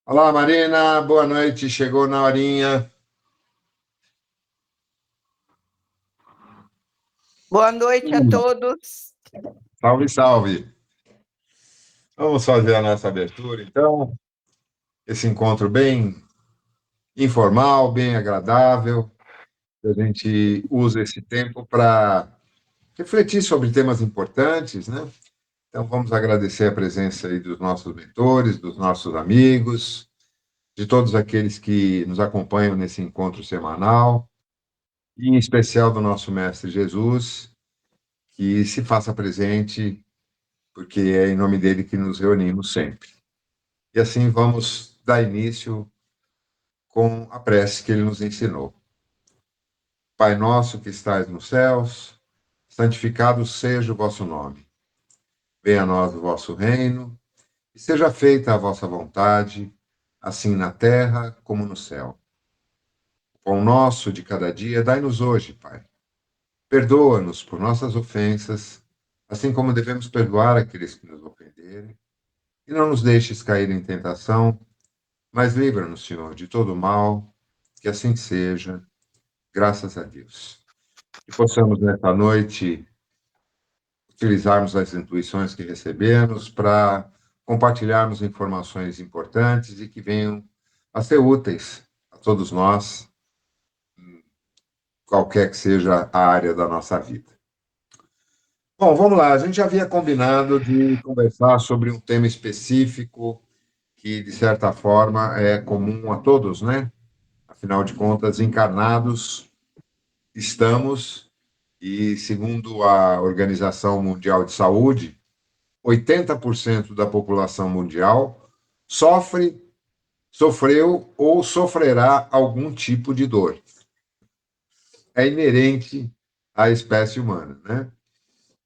Olá, Marina, boa noite. Chegou na horinha. Boa noite a todos. Salve, salve. Vamos fazer a nossa abertura, então. Esse encontro bem informal, bem agradável. A gente usa esse tempo para refletir sobre temas importantes, né? Então, vamos agradecer a presença aí dos nossos mentores, dos nossos amigos, de todos aqueles que nos acompanham nesse encontro semanal, e em especial do nosso Mestre Jesus, que se faça presente porque é em nome dele que nos reunimos sempre. E assim vamos dar início com a prece que ele nos ensinou. Pai nosso que estais nos céus, santificado seja o vosso nome. Venha a nós o vosso reino, e seja feita a vossa vontade, assim na terra como no céu. O pão nosso de cada dia dai-nos hoje, Pai. Perdoa-nos por nossas ofensas, assim como devemos perdoar aqueles que nos ofenderem, e não nos deixes cair em tentação, mas livra-nos, Senhor, de todo mal, que assim seja, graças a Deus. Que possamos, nesta noite, utilizarmos as intuições que recebemos para compartilharmos informações importantes e que venham a ser úteis a todos nós, qualquer que seja a área da nossa vida. Bom, vamos lá. A gente já havia combinado de conversar sobre um tema específico que, de certa forma, é comum a todos, né? Afinal de contas, encarnados estamos, e segundo a Organização Mundial de Saúde, 80% da população mundial sofre, sofreu ou sofrerá algum tipo de dor. É inerente à espécie humana, né?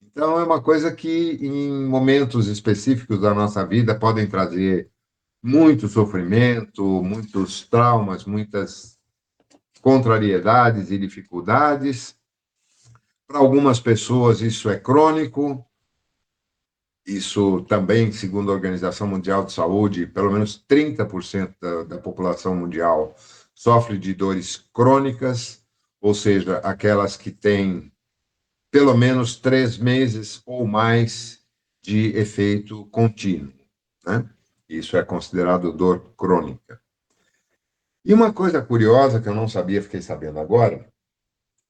Então, é uma coisa que, em momentos específicos da nossa vida, podem trazer muito sofrimento, muitos traumas, muitas contrariedades e dificuldades. Para algumas pessoas, isso é crônico. Isso também, segundo a Organização Mundial de Saúde, pelo menos 30% da população mundial sofre de dores crônicas, ou seja, aquelas que têm pelo menos 3 meses ou mais de efeito contínuo, né? Isso é considerado dor crônica. E uma coisa curiosa que eu não sabia, fiquei sabendo agora,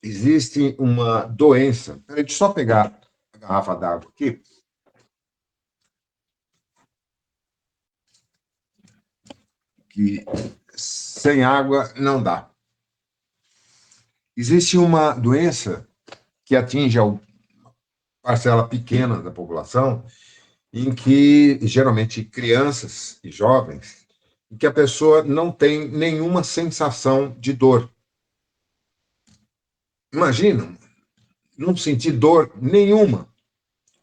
existe uma doença. Peraí, deixa eu só pegar a garrafa d'água aqui, que sem água não dá. Existe uma doença que atinge a parcela pequena da população, em que, geralmente, crianças e jovens, em que a pessoa não tem nenhuma sensação de dor. Imagina, não sentir dor nenhuma.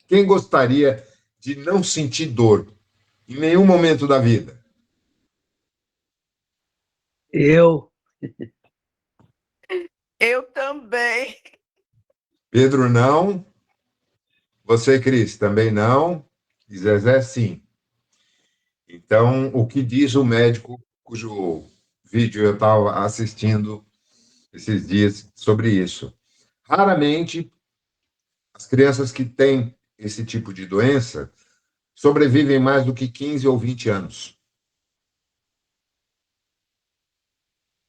Quem gostaria de não sentir dor em nenhum momento da vida? Eu, Eu também. Pedro, não. Você, Cris, também não. E Zezé, sim. Então, o que diz o médico cujo vídeo eu estava assistindo esses dias sobre isso? Raramente as crianças que têm esse tipo de doença sobrevivem mais do que 15 ou 20 anos.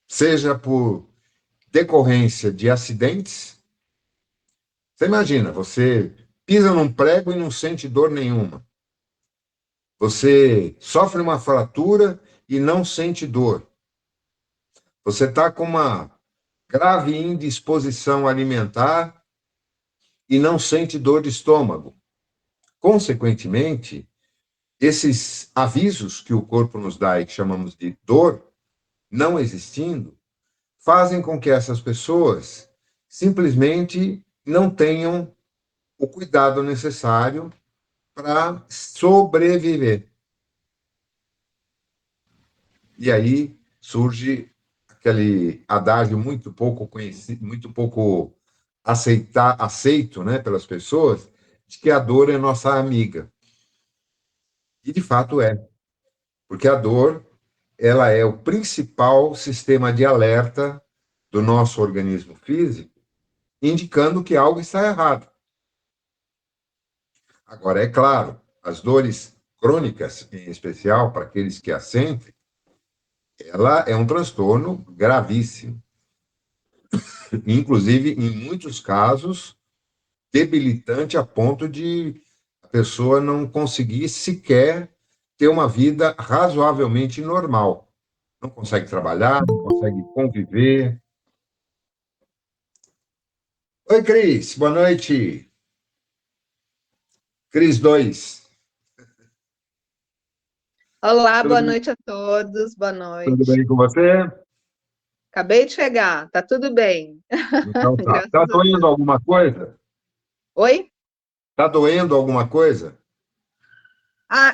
Seja por decorrência de acidentes. Você imagina, você pisa num prego e não sente dor nenhuma. Você sofre uma fratura e não sente dor. Você está com uma grave indisposição alimentar e não sente dor de estômago. Consequentemente, esses avisos que o corpo nos dá e que chamamos de dor, não existindo, fazem com que essas pessoas simplesmente não tenham o cuidado necessário para sobreviver. E aí surge aquele adágio muito pouco conhecido, muito pouco aceito, né, pelas pessoas, de que a dor é nossa amiga. E de fato é, porque a dor ela é o principal sistema de alerta do nosso organismo físico, indicando que algo está errado. Agora, é claro, as dores crônicas, em especial para aqueles que a sentem, ela é um transtorno gravíssimo. Inclusive, em muitos casos, debilitante a ponto de a pessoa não conseguir sequer ter uma vida razoavelmente normal. Não consegue trabalhar, não consegue conviver. Oi, Cris, boa noite. Cris 2. Olá, Tudo boa bem? noite a todos, boa Tudo noite. bem com você? Acabei de chegar, tá tudo bem, Então tá. graças Tá a Deus. doendo alguma coisa? Oi? Tá doendo alguma coisa?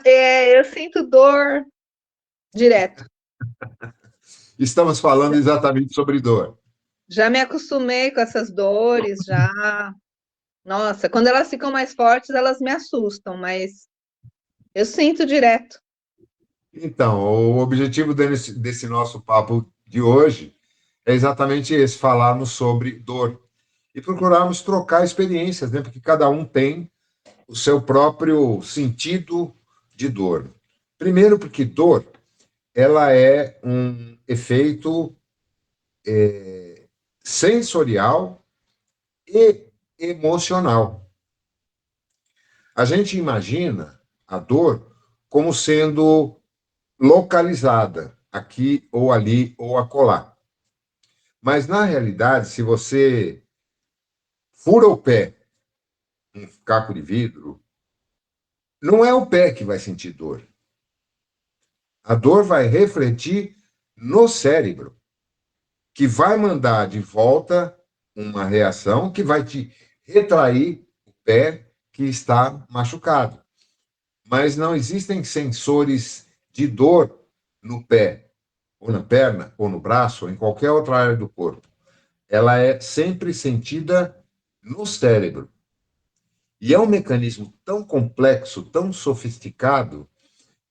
Eu sinto dor direto. Estamos falando exatamente sobre dor. Já me acostumei com essas dores, já. Nossa, quando elas ficam mais fortes, elas me assustam, mas eu sinto direto. Então, o objetivo desse nosso papo de hoje é exatamente esse, falarmos sobre dor e procurarmos trocar experiências, né? Porque cada um tem o seu próprio sentido de dor. Primeiro, porque dor, ela é um efeito sensorial e emocional. A gente imagina a dor como sendo localizada, aqui ou ali ou acolá. Mas, na realidade, se você fura o pé, um caco de vidro, não é o pé que vai sentir dor. A dor vai refletir no cérebro, que vai mandar de volta uma reação que vai te retrair o pé que está machucado. Mas não existem sensores de dor no pé, ou na perna, ou no braço, ou em qualquer outra área do corpo. Ela é sempre sentida no cérebro. E é um mecanismo tão complexo, tão sofisticado,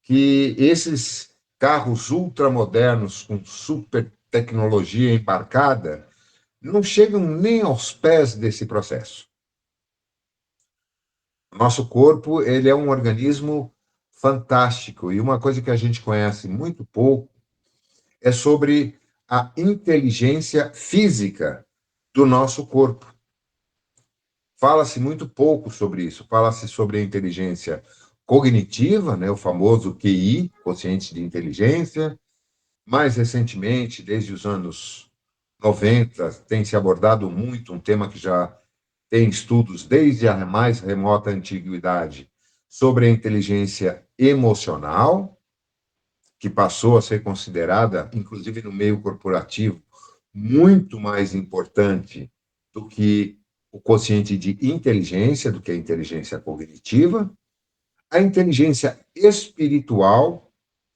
que esses carros ultramodernos com super tecnologia embarcada não chegam nem aos pés desse processo. Nosso corpo, ele é um organismo fantástico, e uma coisa que a gente conhece muito pouco é sobre a inteligência física do nosso corpo. Fala-se muito pouco sobre isso. Fala-se sobre a inteligência cognitiva, né, o famoso QI, quociente de inteligência. Mais recentemente, desde os anos 90, tem se abordado muito um tema que já tem estudos desde a mais remota antiguidade sobre a inteligência emocional, que passou a ser considerada, inclusive no meio corporativo, muito mais importante do que o quociente de inteligência, do que a inteligência cognitiva. A inteligência espiritual,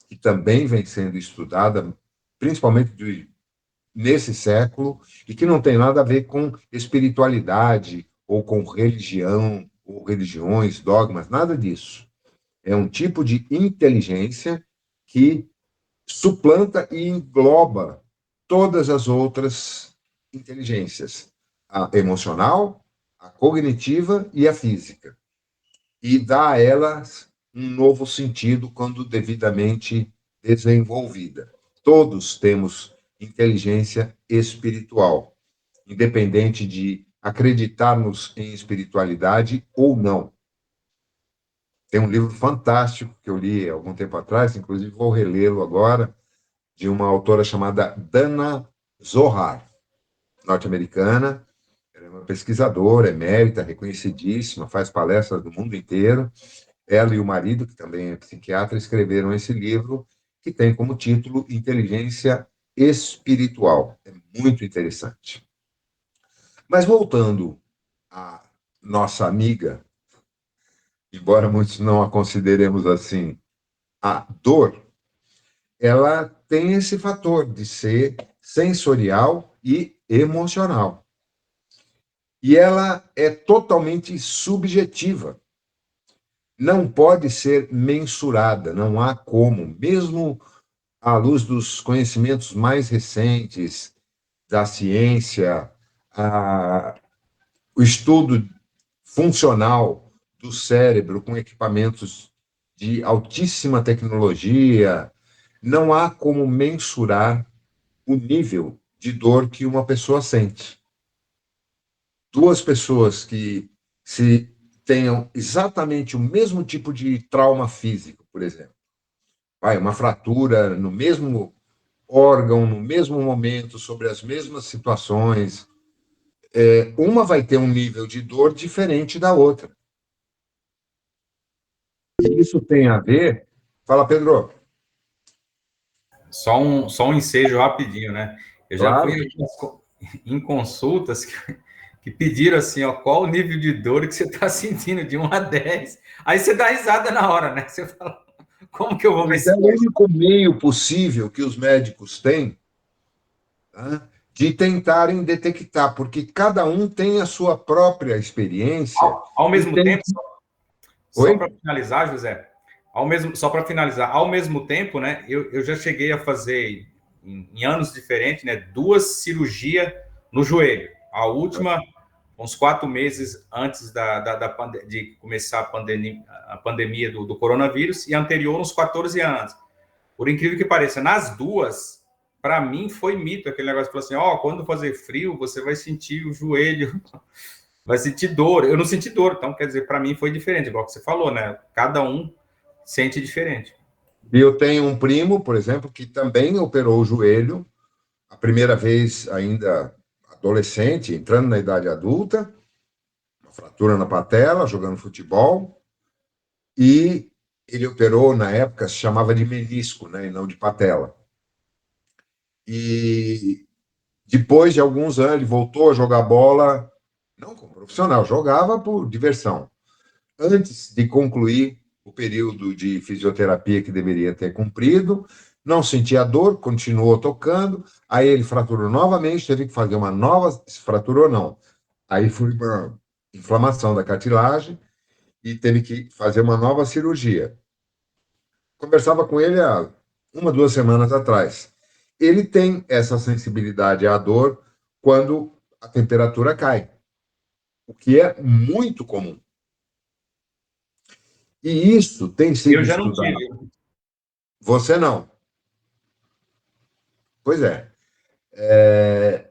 que também vem sendo estudada, principalmente nesse século, e que não tem nada a ver com espiritualidade, ou com religião, ou religiões, dogmas, nada disso. É um tipo de inteligência que suplanta e engloba todas as outras inteligências, a emocional, a cognitiva e a física, e dá a elas um novo sentido quando devidamente desenvolvida. Todos temos inteligência espiritual, independente de acreditarmos em espiritualidade ou não. Tem um livro fantástico que eu li há algum tempo atrás, inclusive vou relê-lo agora, de uma autora chamada Dana Zohar, norte-americana. Ela é uma pesquisadora, emérita, reconhecidíssima, faz palestras do mundo inteiro. Ela e o marido, que também é psiquiatra, escreveram esse livro, que tem como título Inteligência Espiritual. É muito interessante. Mas voltando à nossa amiga, embora muitos não a consideremos assim, a dor, ela tem esse fator de ser sensorial e emocional. E ela é totalmente subjetiva. Não pode ser mensurada, não há como. Mesmo à luz dos conhecimentos mais recentes da ciência, o estudo funcional do cérebro com equipamentos de altíssima tecnologia, não há como mensurar o nível de dor que uma pessoa sente. Duas pessoas que se tenham exatamente o mesmo tipo de trauma físico, por exemplo, uma fratura no mesmo órgão, no mesmo momento, sobre as mesmas situações, uma vai ter um nível de dor diferente da outra. E isso tem a ver. Fala, Pedro. Só um ensejo rapidinho, né? Eu já Claro. fui em consultas que pediram assim, ó, qual o nível de dor que você está sentindo de 1 a 10. Aí você dá risada na hora, né? Você fala, como que eu vou ver Mas é o único meio possível que os médicos têm, tá, de tentarem detectar, porque cada um tem a sua própria experiência. Ao mesmo tempo, só Oi? para finalizar, José, só para finalizar, ao mesmo tempo, né, eu já cheguei a fazer, em anos diferentes, né, 2 cirurgias no joelho. A última, uns 4 meses antes de começar a pandemia do coronavírus, e a anterior, uns 14 anos. Por incrível que pareça, nas duas, para mim, foi mito aquele negócio que falou assim, quando fazer frio, você vai sentir o joelho, vai sentir dor. Eu não senti dor, então, quer dizer, para mim foi diferente, igual que você falou, né? Cada um sente diferente. E eu tenho um primo, por exemplo, que também operou o joelho, a primeira vez ainda adolescente, entrando na idade adulta, uma fratura na patela, jogando futebol, e ele operou, na época, se chamava de menisco, né, e não de patela. E depois de alguns anos, ele voltou a jogar bola, não como profissional, jogava por diversão. Antes de concluir o período de fisioterapia que deveria ter cumprido, não sentia dor, continuou tocando, aí ele fraturou novamente, teve que fazer uma nova, se fraturou não, aí foi uma inflamação da cartilagem e teve que fazer uma nova cirurgia. Conversava com ele há 1, 2 semanas atrás. Ele tem essa sensibilidade à dor quando a temperatura cai, o que é muito comum. E isso tem sido Eu já não estudado. tive. Você não. Pois é.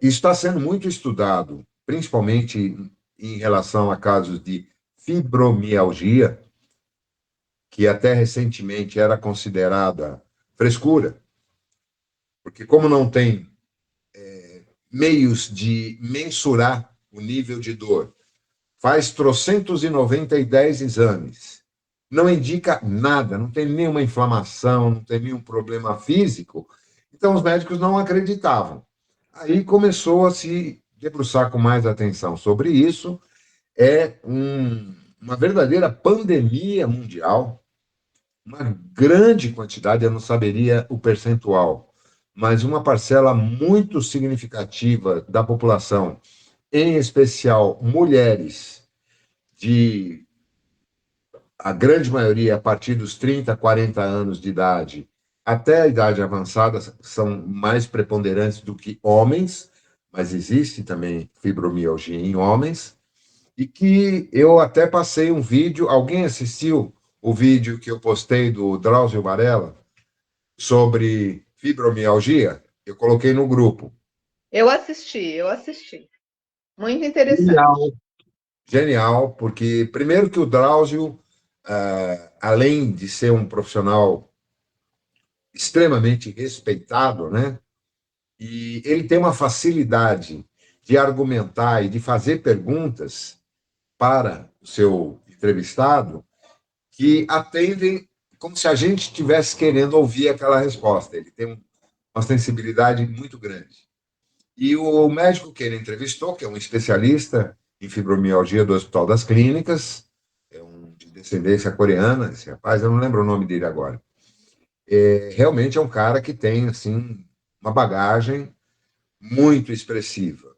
Isso está sendo muito estudado, principalmente em relação a casos de fibromialgia, que até recentemente era considerada frescura, porque como não tem meios de mensurar o nível de dor, faz 390 exames, não indica nada, não tem nenhuma inflamação, não tem nenhum problema físico, então os médicos não acreditavam. Aí começou a se debruçar com mais atenção sobre isso, uma verdadeira pandemia mundial, uma grande quantidade, eu não saberia o percentual, mas uma parcela muito significativa da população, em especial mulheres, de a grande maioria a partir dos 30, 40 anos de idade, até a idade avançada, são mais preponderantes do que homens, mas existe também fibromialgia em homens, e que eu até passei um vídeo, alguém assistiu o vídeo que eu postei do Drauzio Varela sobre fibromialgia? Eu coloquei no grupo. Eu assisti. Muito interessante. Genial, genial, porque primeiro que o Drauzio, além de ser um profissional extremamente respeitado, né? E ele tem uma facilidade de argumentar e de fazer perguntas para o seu entrevistado que atendem como se a gente estivesse querendo ouvir aquela resposta. Ele tem uma sensibilidade muito grande. E o médico que ele entrevistou, que é um especialista em fibromialgia do Hospital das Clínicas, é um de descendência coreana, esse rapaz, eu não lembro o nome dele agora. Realmente é um cara que tem assim uma bagagem muito expressiva.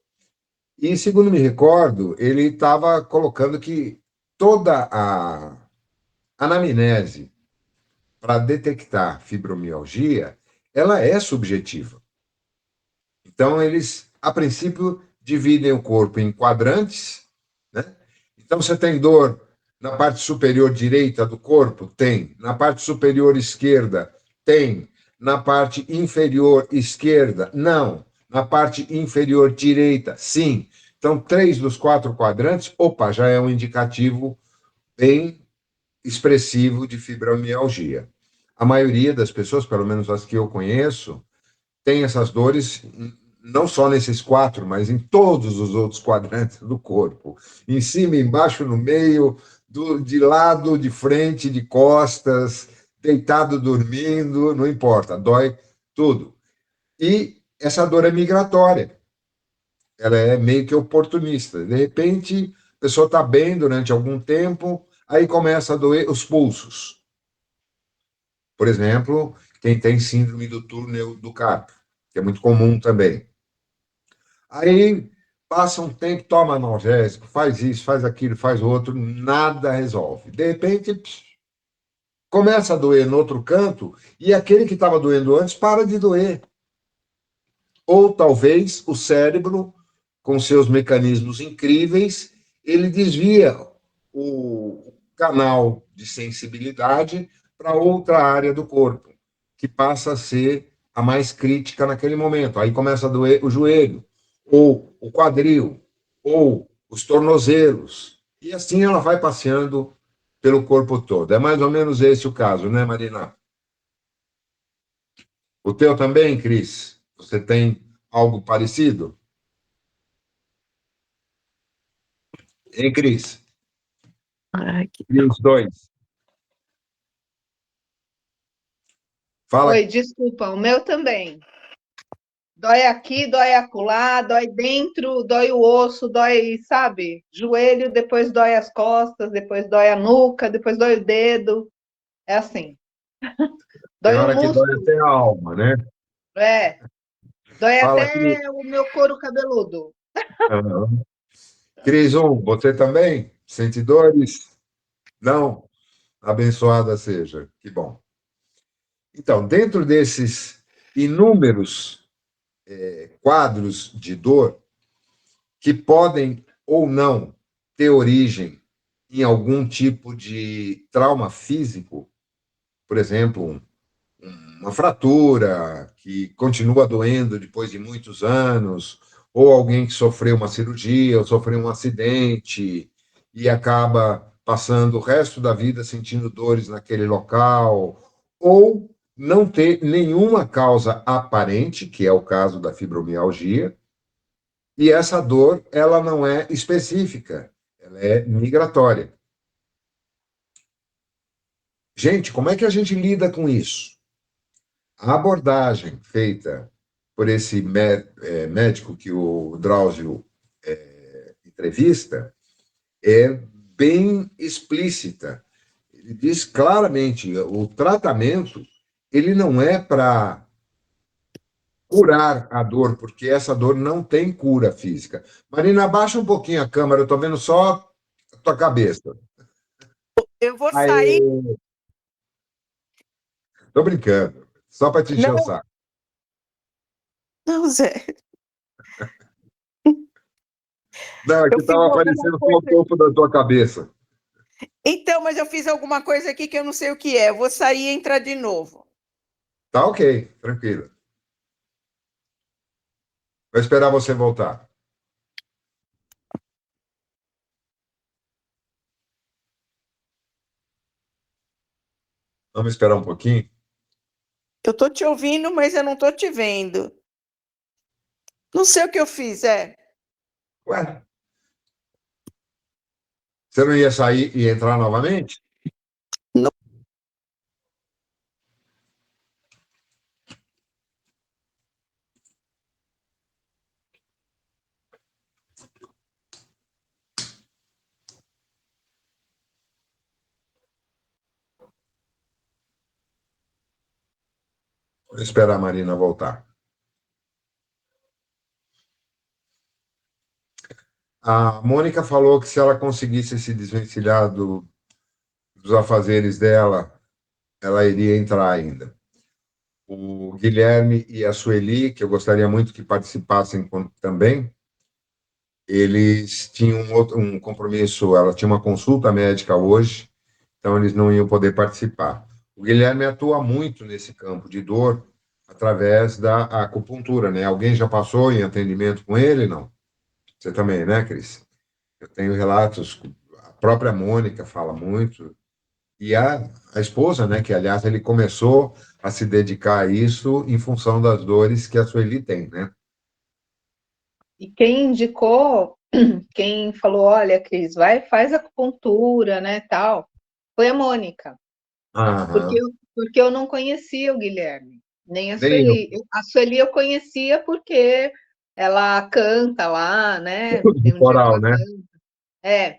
E, segundo me recordo, ele estava colocando que toda a anamnese para detectar fibromialgia ela é subjetiva. Então, eles, a princípio, dividem o corpo em quadrantes, né? Então, você tem dor na parte superior direita do corpo? Tem. Na parte superior esquerda? Tem. Na parte inferior esquerda? Não. Na parte inferior direita? Sim. Então, 3 dos 4 quadrantes, opa, já é um indicativo bem expressivo de fibromialgia. A maioria das pessoas, pelo menos as que eu conheço, tem essas dores não só nesses 4, mas em todos os outros quadrantes do corpo. Em cima, embaixo, no meio, de lado, de frente, de costas, deitado, dormindo, não importa, dói tudo. E essa dor é migratória. Ela é meio que oportunista. De repente, a pessoa está bem durante algum tempo, aí começa a doer os pulsos. Por exemplo, quem tem síndrome do túnel do carpo, que é muito comum também. Aí passa um tempo, toma analgésico, faz isso, faz aquilo, faz outro, nada resolve. De repente, começa a doer no outro canto e aquele que estava doendo antes para de doer. Ou talvez o cérebro, com seus mecanismos incríveis, ele desvia o canal de sensibilidade para outra área do corpo, que passa a ser a mais crítica naquele momento. Aí começa a doer o joelho, ou o quadril, ou os tornozelos. E assim ela vai passeando pelo corpo todo. É mais ou menos esse o caso, né, Marina? O teu também, Cris? Você tem algo parecido? Hein, Cris? Ai, que E os dois? Fala. Oi, desculpa, o meu também. Dói aqui, dói acolá, dói dentro, dói o osso, dói, sabe? Joelho, depois dói as costas, depois dói a nuca, depois dói o dedo. É assim. Tem Dói o hora que dói músculo, até a alma, né? é. Dói Fala, Cris. até o meu couro cabeludo. Uhum. Cris, você também? Sente dores? Não? Abençoada seja. Que bom. Então, dentro desses inúmeros quadros de dor, que podem ou não ter origem em algum tipo de trauma físico, por exemplo, uma fratura que continua doendo depois de muitos anos, ou alguém que sofreu uma cirurgia, ou sofreu um acidente e acaba passando o resto da vida sentindo dores naquele local, ou não ter nenhuma causa aparente, que é o caso da fibromialgia, e essa dor ela não é específica, ela é migratória. Gente, como é que a gente lida com isso? A abordagem feita por esse médico que o Drauzio entrevista é bem explícita. Ele diz claramente, o tratamento ele não é para curar a dor, porque essa dor não tem cura física. Marina, abaixa um pouquinho a câmera, eu estou vendo só a tua cabeça. eu vou Aí, sair. estou brincando, só para te encher o saco. Não, Zé. Não, é que Eu fiz estava alguma aparecendo só o coisa. topo da tua cabeça. Então, mas eu fiz alguma coisa aqui que eu não sei o que é. Eu vou sair e entrar de novo. Tá ok, tranquilo. Vou esperar você voltar. Vamos esperar um pouquinho? Eu estou te ouvindo, mas eu não estou te vendo. Não sei o que eu fiz, é. Ué, você não ia sair e entrar novamente? Não. Vou esperar a Marina voltar. A Mônica falou que se ela conseguisse se desvencilhar dos afazeres dela, ela iria entrar ainda. O Guilherme e a Sueli, que eu gostaria muito que participassem também, eles tinham um compromisso, ela tinha uma consulta médica hoje, então eles não iam poder participar. O Guilherme atua muito nesse campo de dor através da acupuntura, né? Alguém já passou em atendimento com ele? Não? Você também, né, Cris? Eu tenho relatos, a própria Mônica fala muito, e a esposa, né, que aliás ele começou a se dedicar a isso em função das dores que a Sueli tem, né? E quem indicou, quem falou, olha, Cris, vai, faz acupuntura, né, tal, foi a Mônica. Aham. Porque eu não conhecia o Guilherme, nem a Nem eu. Sueli. A Sueli eu conhecia porque ela canta lá, né? Tem um dia que Coral, ela né? canta. É,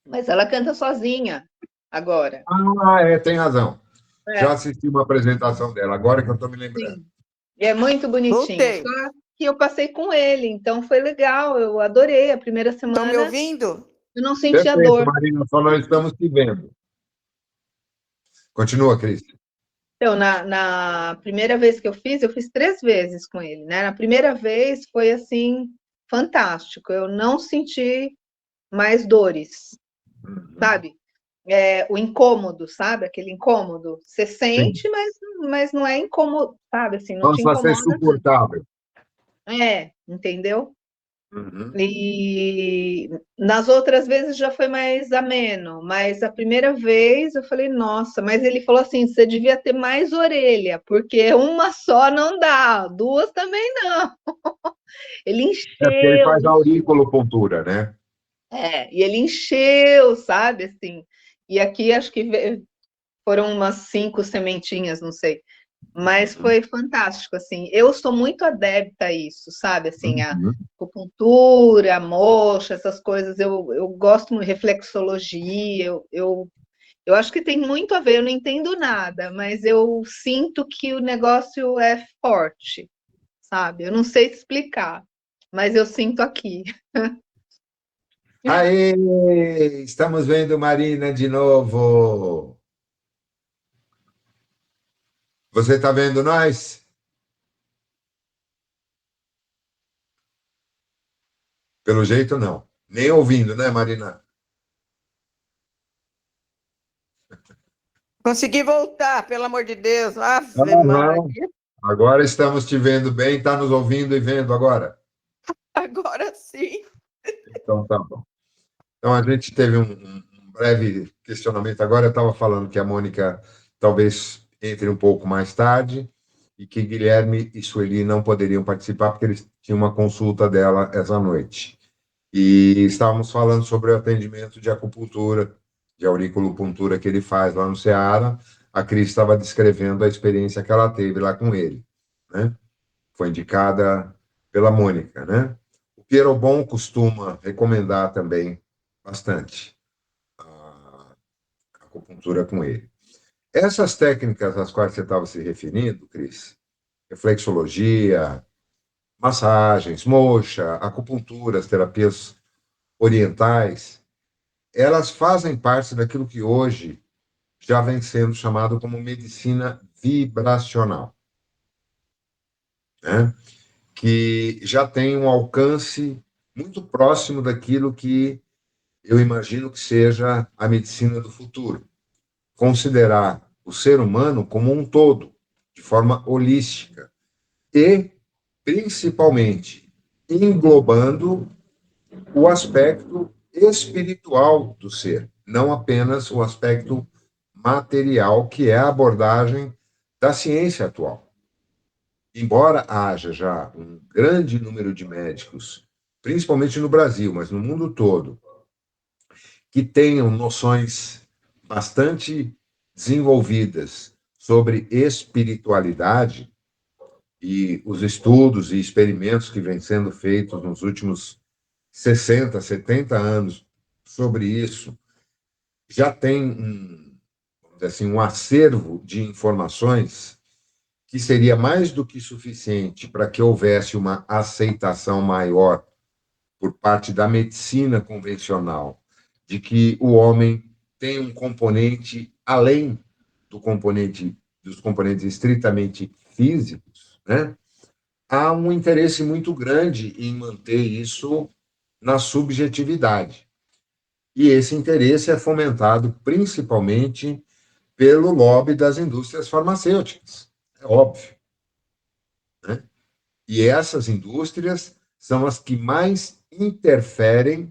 mas ela canta sozinha agora. Ah, tem razão. Já É, assisti uma apresentação dela, agora que eu estou me lembrando. sim. E é muito bonitinho. Só Voltei. que eu passei com ele, então foi legal. Eu adorei. A primeira Estão me semana ouvindo? eu não sentia Perfeito, dor. Marina, só nós estamos te vendo. Continua, Cris. Então, na primeira vez que eu fiz 3 vezes com ele, né? Na primeira vez foi assim, fantástico. Eu não senti mais dores, sabe? O incômodo, sabe? Aquele incômodo. Você Sim. sente, mas não é incômodo, sabe? Assim, não te Passa a ser incomoda tanto. suportável. Entendeu? Uhum. E nas outras vezes já foi mais ameno, mas a primeira vez eu falei, nossa, mas ele falou assim, você devia ter mais orelha, porque uma só não dá, duas também não. Ele É porque ele encheu, faz auriculopuntura, né? e ele encheu, sabe, assim. E aqui acho que foram umas 5 sementinhas, não sei. Mas foi fantástico, assim. Eu sou muito adepta a isso, sabe? Assim, a Uhum. acupuntura, a moxa, essas coisas. Eu gosto muito de reflexologia. Eu acho que tem muito a ver. Eu não entendo nada, mas eu sinto que o negócio é forte, sabe? Eu não sei explicar, mas eu sinto aqui. Aê, estamos vendo Marina de novo. Você está vendo nós? Pelo jeito, não. Nem ouvindo, né, Marina? Consegui voltar, pelo amor de Deus. Ave Aham. Maria. Agora estamos te vendo bem, está nos ouvindo e vendo agora. Agora sim. Então, tá bom. Então, a gente teve um breve questionamento agora. Eu estava falando que a Mônica talvez entre um pouco mais tarde e que Guilherme e Sueli não poderiam participar porque eles tinham uma consulta dela essa noite. E estávamos falando sobre o atendimento de acupuntura, de auriculopuntura que ele faz lá no Ceará. A Cris estava descrevendo a experiência que ela teve lá com ele, né? Foi indicada pela Mônica, né? O Pierobon costuma recomendar também bastante a acupuntura com ele. Essas técnicas às quais você estava se referindo, Cris, reflexologia, massagens, moxa, acupuntura, as terapias orientais, elas fazem parte daquilo que hoje já vem sendo chamado como medicina vibracional, né? Que já tem um alcance muito próximo daquilo que eu imagino que seja a medicina do futuro. Considerar o ser humano como um todo, de forma holística, e, principalmente, englobando o aspecto espiritual do ser, não apenas o aspecto material, que é a abordagem da ciência atual. Embora haja já um grande número de médicos, principalmente no Brasil, mas no mundo todo, que tenham noções bastante desenvolvidas sobre espiritualidade, e os estudos e experimentos que vêm sendo feitos nos últimos 60, 70 anos sobre isso, já tem vamos dizer assim, um acervo de informações que seria mais do que suficiente para que houvesse uma aceitação maior por parte da medicina convencional de que o homem tem um componente além do componente dos componentes estritamente físicos, né, há um interesse muito grande em manter isso na subjetividade. E esse interesse é fomentado principalmente pelo lobby das indústrias farmacêuticas, é óbvio, né? E essas indústrias são as que mais interferem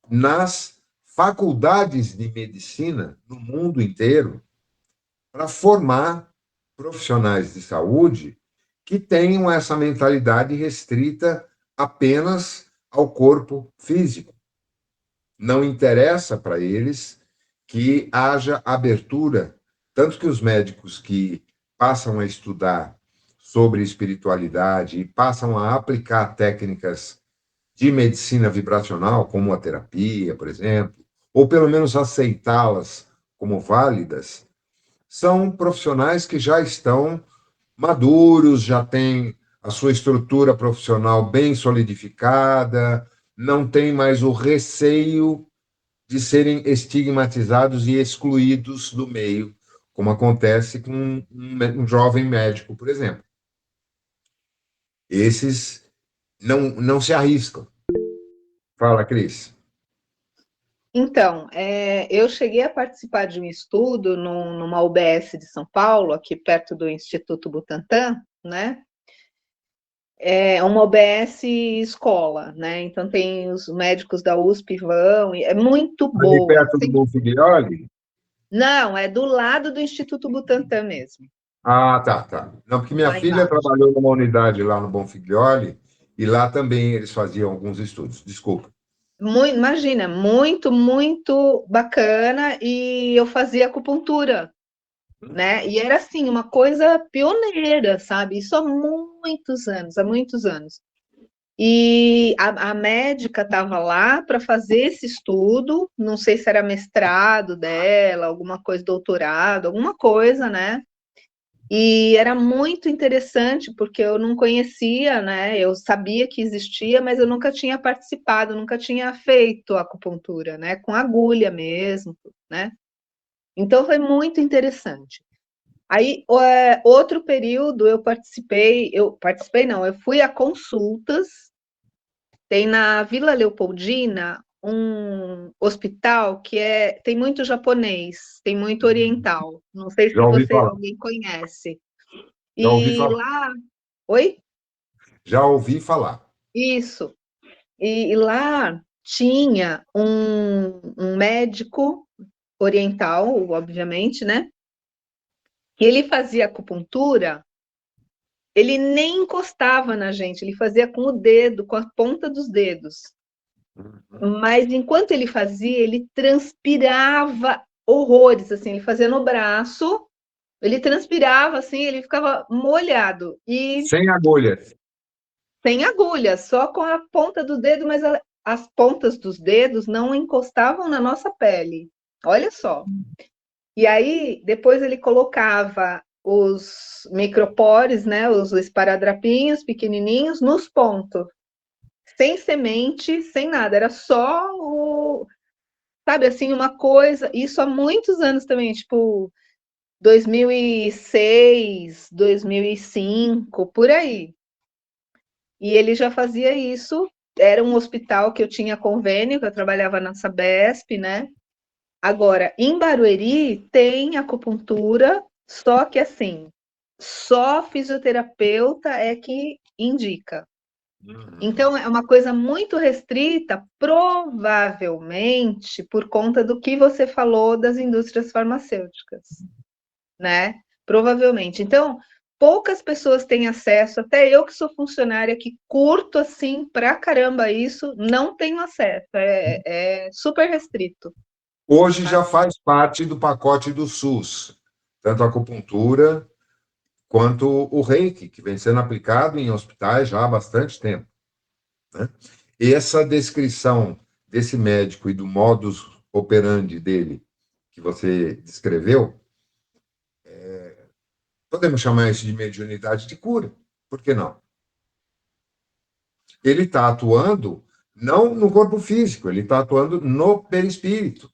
nas faculdades de medicina no mundo inteiro para formar profissionais de saúde que tenham essa mentalidade restrita apenas ao corpo físico. Não interessa para eles que haja abertura, tanto que os médicos que passam a estudar sobre espiritualidade e passam a aplicar técnicas de medicina vibracional, como a terapia, por exemplo, ou pelo menos aceitá-las como válidas, são profissionais que já estão maduros, já têm a sua estrutura profissional bem solidificada, não tem mais o receio de serem estigmatizados e excluídos do meio, como acontece com um jovem médico, por exemplo. Esses não se arriscam. Fala, Cris. Então, eu cheguei a participar de um estudo numa UBS de São Paulo, aqui perto do Instituto Butantan, né? É uma UBS escola, né? Então tem os médicos da USP vão, e é muito Ali boa. perto do Bonfiglioli? Não, é do lado do Instituto Butantan mesmo. Ah, tá. Não, porque minha Lá filha embaixo. trabalhou numa unidade lá no Bonfiglioli e lá também eles faziam alguns estudos. Desculpa. Imagina, muito bacana, e eu fazia acupuntura, né? E era assim, uma coisa pioneira, sabe? Isso há muitos anos. E a médica estava lá para fazer esse estudo, não sei se era mestrado dela, alguma coisa, doutorado, alguma coisa, né? E era muito interessante, porque eu não conhecia, né? Eu sabia que existia, mas eu nunca tinha participado, nunca tinha feito acupuntura, né? Com agulha mesmo, né? Então foi muito interessante. Aí, outro período eu participei não, eu fui a consultas. Tem na Vila Leopoldina um hospital que tem muito japonês, tem muito oriental. Não sei Já se ouvi falar. alguém conhece. Já ouvi E falar. lá, oi? Já ouvi falar. Isso. E lá tinha um médico oriental, obviamente, né? Que ele fazia acupuntura, ele nem encostava na gente, ele fazia com o dedo, com a ponta dos dedos. Mas enquanto ele fazia, ele transpirava horrores, assim, ele fazia no braço, ele transpirava, assim, ele ficava molhado. E Sem agulhas. sem agulha, só com a ponta do dedo, mas as pontas dos dedos não encostavam na nossa pele. Olha só. E aí, depois ele colocava os micropores, né, os esparadrapinhos pequenininhos, nos pontos. Sem semente, sem nada. Era só sabe, assim, uma coisa... Isso há muitos anos também, tipo 2006, 2005, por aí. E ele já fazia isso, era um hospital que eu tinha convênio, que eu trabalhava na Sabesp, né? Agora, em Barueri tem acupuntura, só que assim, só fisioterapeuta é que indica. Então, é uma coisa muito restrita, provavelmente por conta do que você falou das indústrias farmacêuticas, né? Provavelmente. Então, poucas pessoas têm acesso, até eu que sou funcionária, que curto assim pra caramba isso, não tenho acesso, é super restrito. Hoje Tá? já faz parte do pacote do SUS, tanto a acupuntura quanto o Reiki, que vem sendo aplicado em hospitais já há bastante tempo, né? E essa descrição desse médico e do modus operandi dele, que você descreveu, podemos chamar isso de mediunidade de cura, por que não? Ele está atuando não no corpo físico, ele está atuando no perispírito.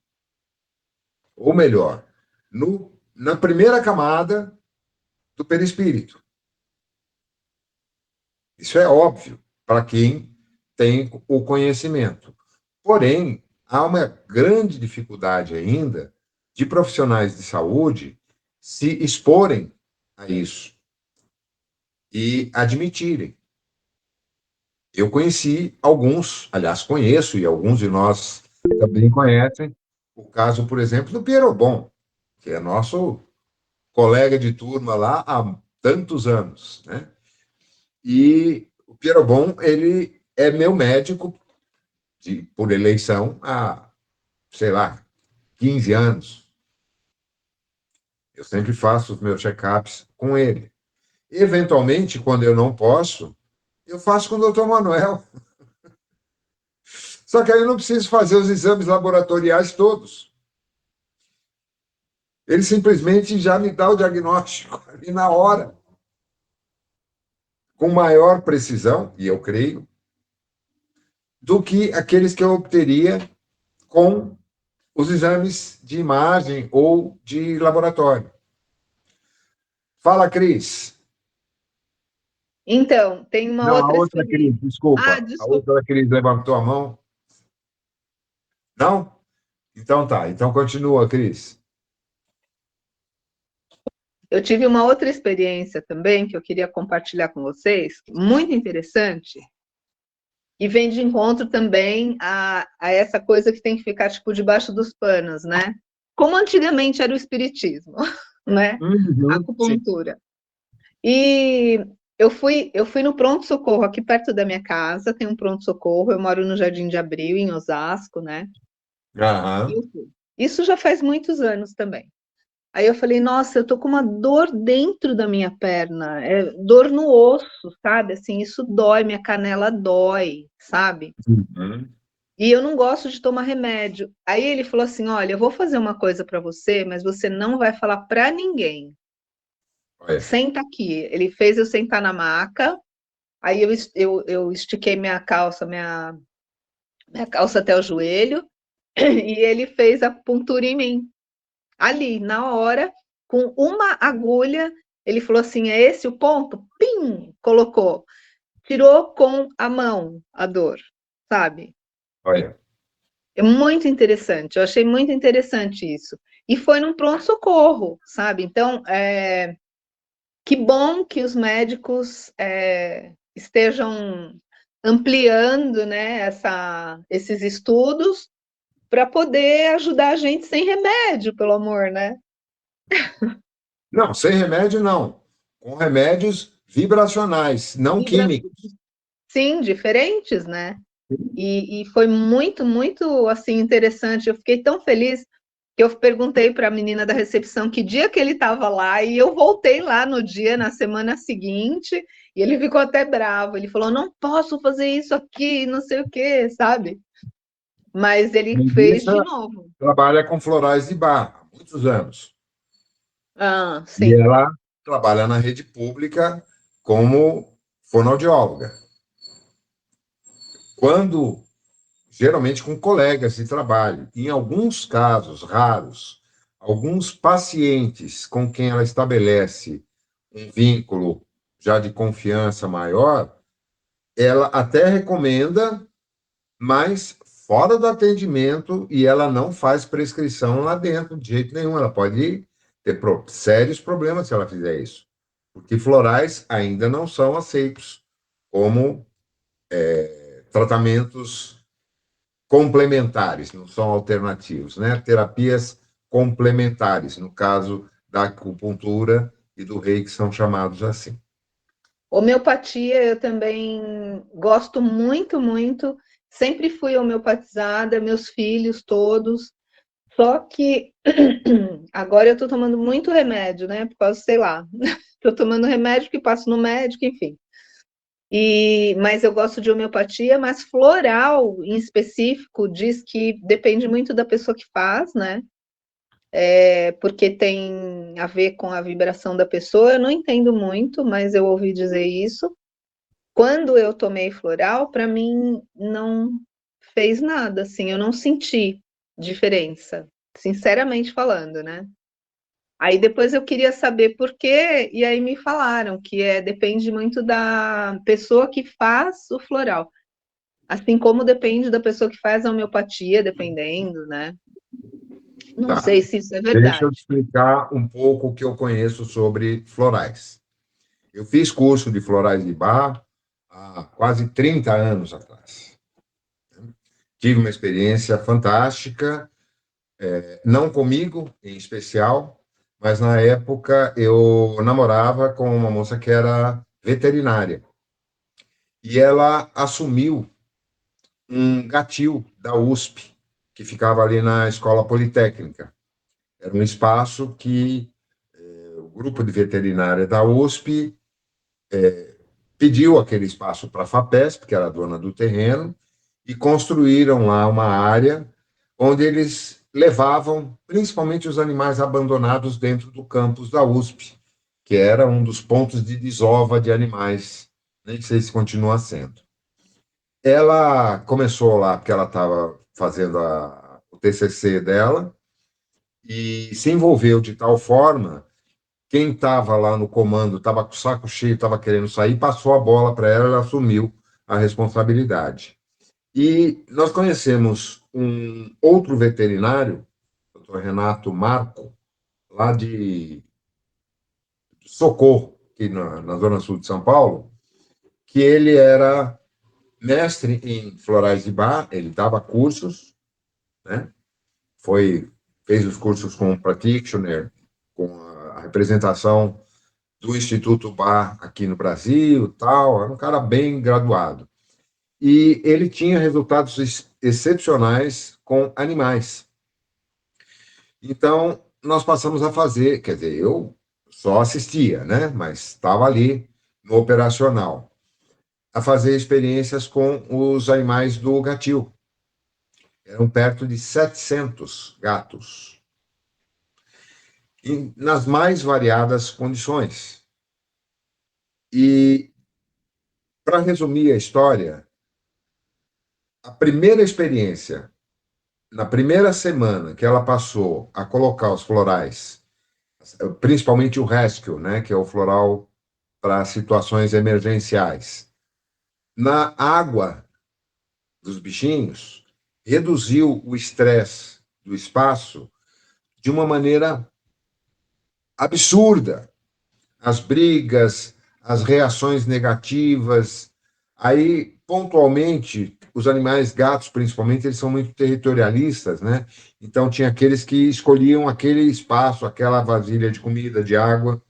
Ou melhor, no na primeira camada do perispírito. Isso é óbvio para quem tem o conhecimento. Porém, há uma grande dificuldade ainda de profissionais de saúde se exporem a isso e admitirem. Eu conheci alguns, aliás, conheço, e alguns de nós também conhecem, o caso, por exemplo, do Pierobon, que é nosso colega de turma lá há tantos anos, né? E o Pierobon, ele é meu médico por eleição há, sei lá, 15 anos. Eu sempre faço os meus check-ups com ele. Eventualmente, quando eu não posso, eu faço com o doutor Manuel. Só que aí eu não preciso fazer os exames laboratoriais todos. Ele simplesmente já me dá o diagnóstico ali na hora, com maior precisão, e eu creio, do que aqueles que eu obteria com os exames de imagem ou de laboratório. Fala, Cris. Então, tem uma Não, a outra outra Cris, experiência. desculpa. A Desculpa. outra Cris levantou a mão. Não? Então tá. Então continua, Cris. Eu tive uma outra experiência também que eu queria compartilhar com vocês, muito interessante, e vem de encontro também a essa coisa que tem que ficar tipo debaixo dos panos, né? Como antigamente era o espiritismo, né? A Sim. acupuntura. E eu fui no pronto-socorro aqui perto da minha casa, tem um pronto-socorro, eu moro no Jardim de Abril, em Osasco, né? Aham. E eu fui. Isso já faz muitos anos também. Aí eu falei, nossa, eu tô com uma dor dentro da minha perna, é dor no osso, sabe? Assim, isso dói, minha canela dói, sabe? Uhum. E eu não gosto de tomar remédio. Aí ele falou assim, olha, eu vou fazer uma coisa para você, mas você não vai falar para ninguém. Olha. Senta aqui. Ele fez eu sentar na maca, aí eu estiquei minha calça até o joelho, e ele fez a acupuntura em mim. Ali, na hora, com uma agulha, ele falou assim: é esse o ponto? Pim! Colocou. Tirou com a mão a dor, sabe? Olha. É muito interessante, eu achei muito interessante isso. E foi num pronto-socorro, sabe? Então, que bom que os médicos estejam ampliando, né, esses estudos para poder ajudar a gente sem remédio, pelo amor, né? Não, sem remédio, não. Com remédios vibracionais, não químicos. Sim, diferentes, né? E foi muito, muito assim interessante. Eu fiquei tão feliz que eu perguntei para a menina da recepção que dia que ele estava lá, e eu voltei lá no dia, na semana seguinte, e ele ficou até bravo. Ele falou: não posso fazer isso aqui, não sei o quê, sabe? Mas ele fez de novo. Trabalha com florais de Bach há muitos anos. Ah, E sim. ela trabalha na rede pública como fonoaudióloga. Quando, geralmente com colegas de trabalho, em alguns casos raros, alguns pacientes com quem ela estabelece um vínculo já de confiança maior, ela até recomenda, mas fora do atendimento, e ela não faz prescrição lá dentro de jeito nenhum. Ela pode ter sérios problemas se ela fizer isso, porque florais ainda não são aceitos como tratamentos complementares, não são alternativos, né? Terapias complementares, no caso da acupuntura e do reiki, são chamados assim. Homeopatia eu também gosto muito, muito. Sempre fui homeopatizada, meus filhos todos. Só que agora eu estou tomando muito remédio, né? Por causa, sei lá, estou tomando remédio que passo no médico, enfim. Mas eu gosto de homeopatia, mas floral em específico diz que depende muito da pessoa que faz, né? Porque tem a ver com a vibração da pessoa. Eu não entendo muito, mas eu ouvi dizer isso. Quando eu tomei floral, para mim não fez nada, assim, eu não senti diferença, sinceramente falando, né? Aí depois eu queria saber por quê, e aí me falaram que depende muito da pessoa que faz o floral. Assim como depende da pessoa que faz a homeopatia, dependendo, né? Não Tá. sei se isso é Deixa eu verdade. te explicar um pouco o que eu conheço sobre florais. Eu fiz curso de florais de Bach há quase 30 anos atrás. Tive uma experiência fantástica, não comigo em especial, mas na época eu namorava com uma moça que era veterinária. E ela assumiu um gatil da USP, que ficava ali na Escola Politécnica. Era um espaço que o grupo de veterinária da USP pediu aquele espaço para a FAPESP, que era a dona do terreno, e construíram lá uma área onde eles levavam principalmente os animais abandonados dentro do campus da USP, que era um dos pontos de desova de animais, nem sei se continua sendo. Ela começou lá porque ela estava fazendo o TCC dela e se envolveu de tal forma, quem estava lá no comando estava com o saco cheio, estava querendo sair, passou a bola para ela, ela assumiu a responsabilidade. E nós conhecemos um outro veterinário, o Dr. Renato Marco, lá de Socorro, aqui na Zona Sul de São Paulo, que ele era mestre em florais de Bach, ele dava cursos, né? Fez os cursos com o practitioner, com a representação do Instituto Bach aqui no Brasil, tal, era um cara bem graduado. E ele tinha resultados excepcionais com animais. Então, nós passamos a fazer, quer dizer, eu só assistia, né? Mas estava ali no operacional, a fazer experiências com os animais do gatil. Eram perto de 700 gatos, nas mais variadas condições. E, para resumir a história, a primeira experiência, na primeira semana que ela passou a colocar os florais, principalmente o rescue, né, que é o floral para situações emergenciais, na água dos bichinhos, reduziu o estresse do espaço de uma maneira absurda. As brigas, as reações negativas. Aí, pontualmente, os animais, gatos principalmente, eles são muito territorialistas, né? Então, tinha aqueles que escolhiam aquele espaço, aquela vasilha de comida, de água,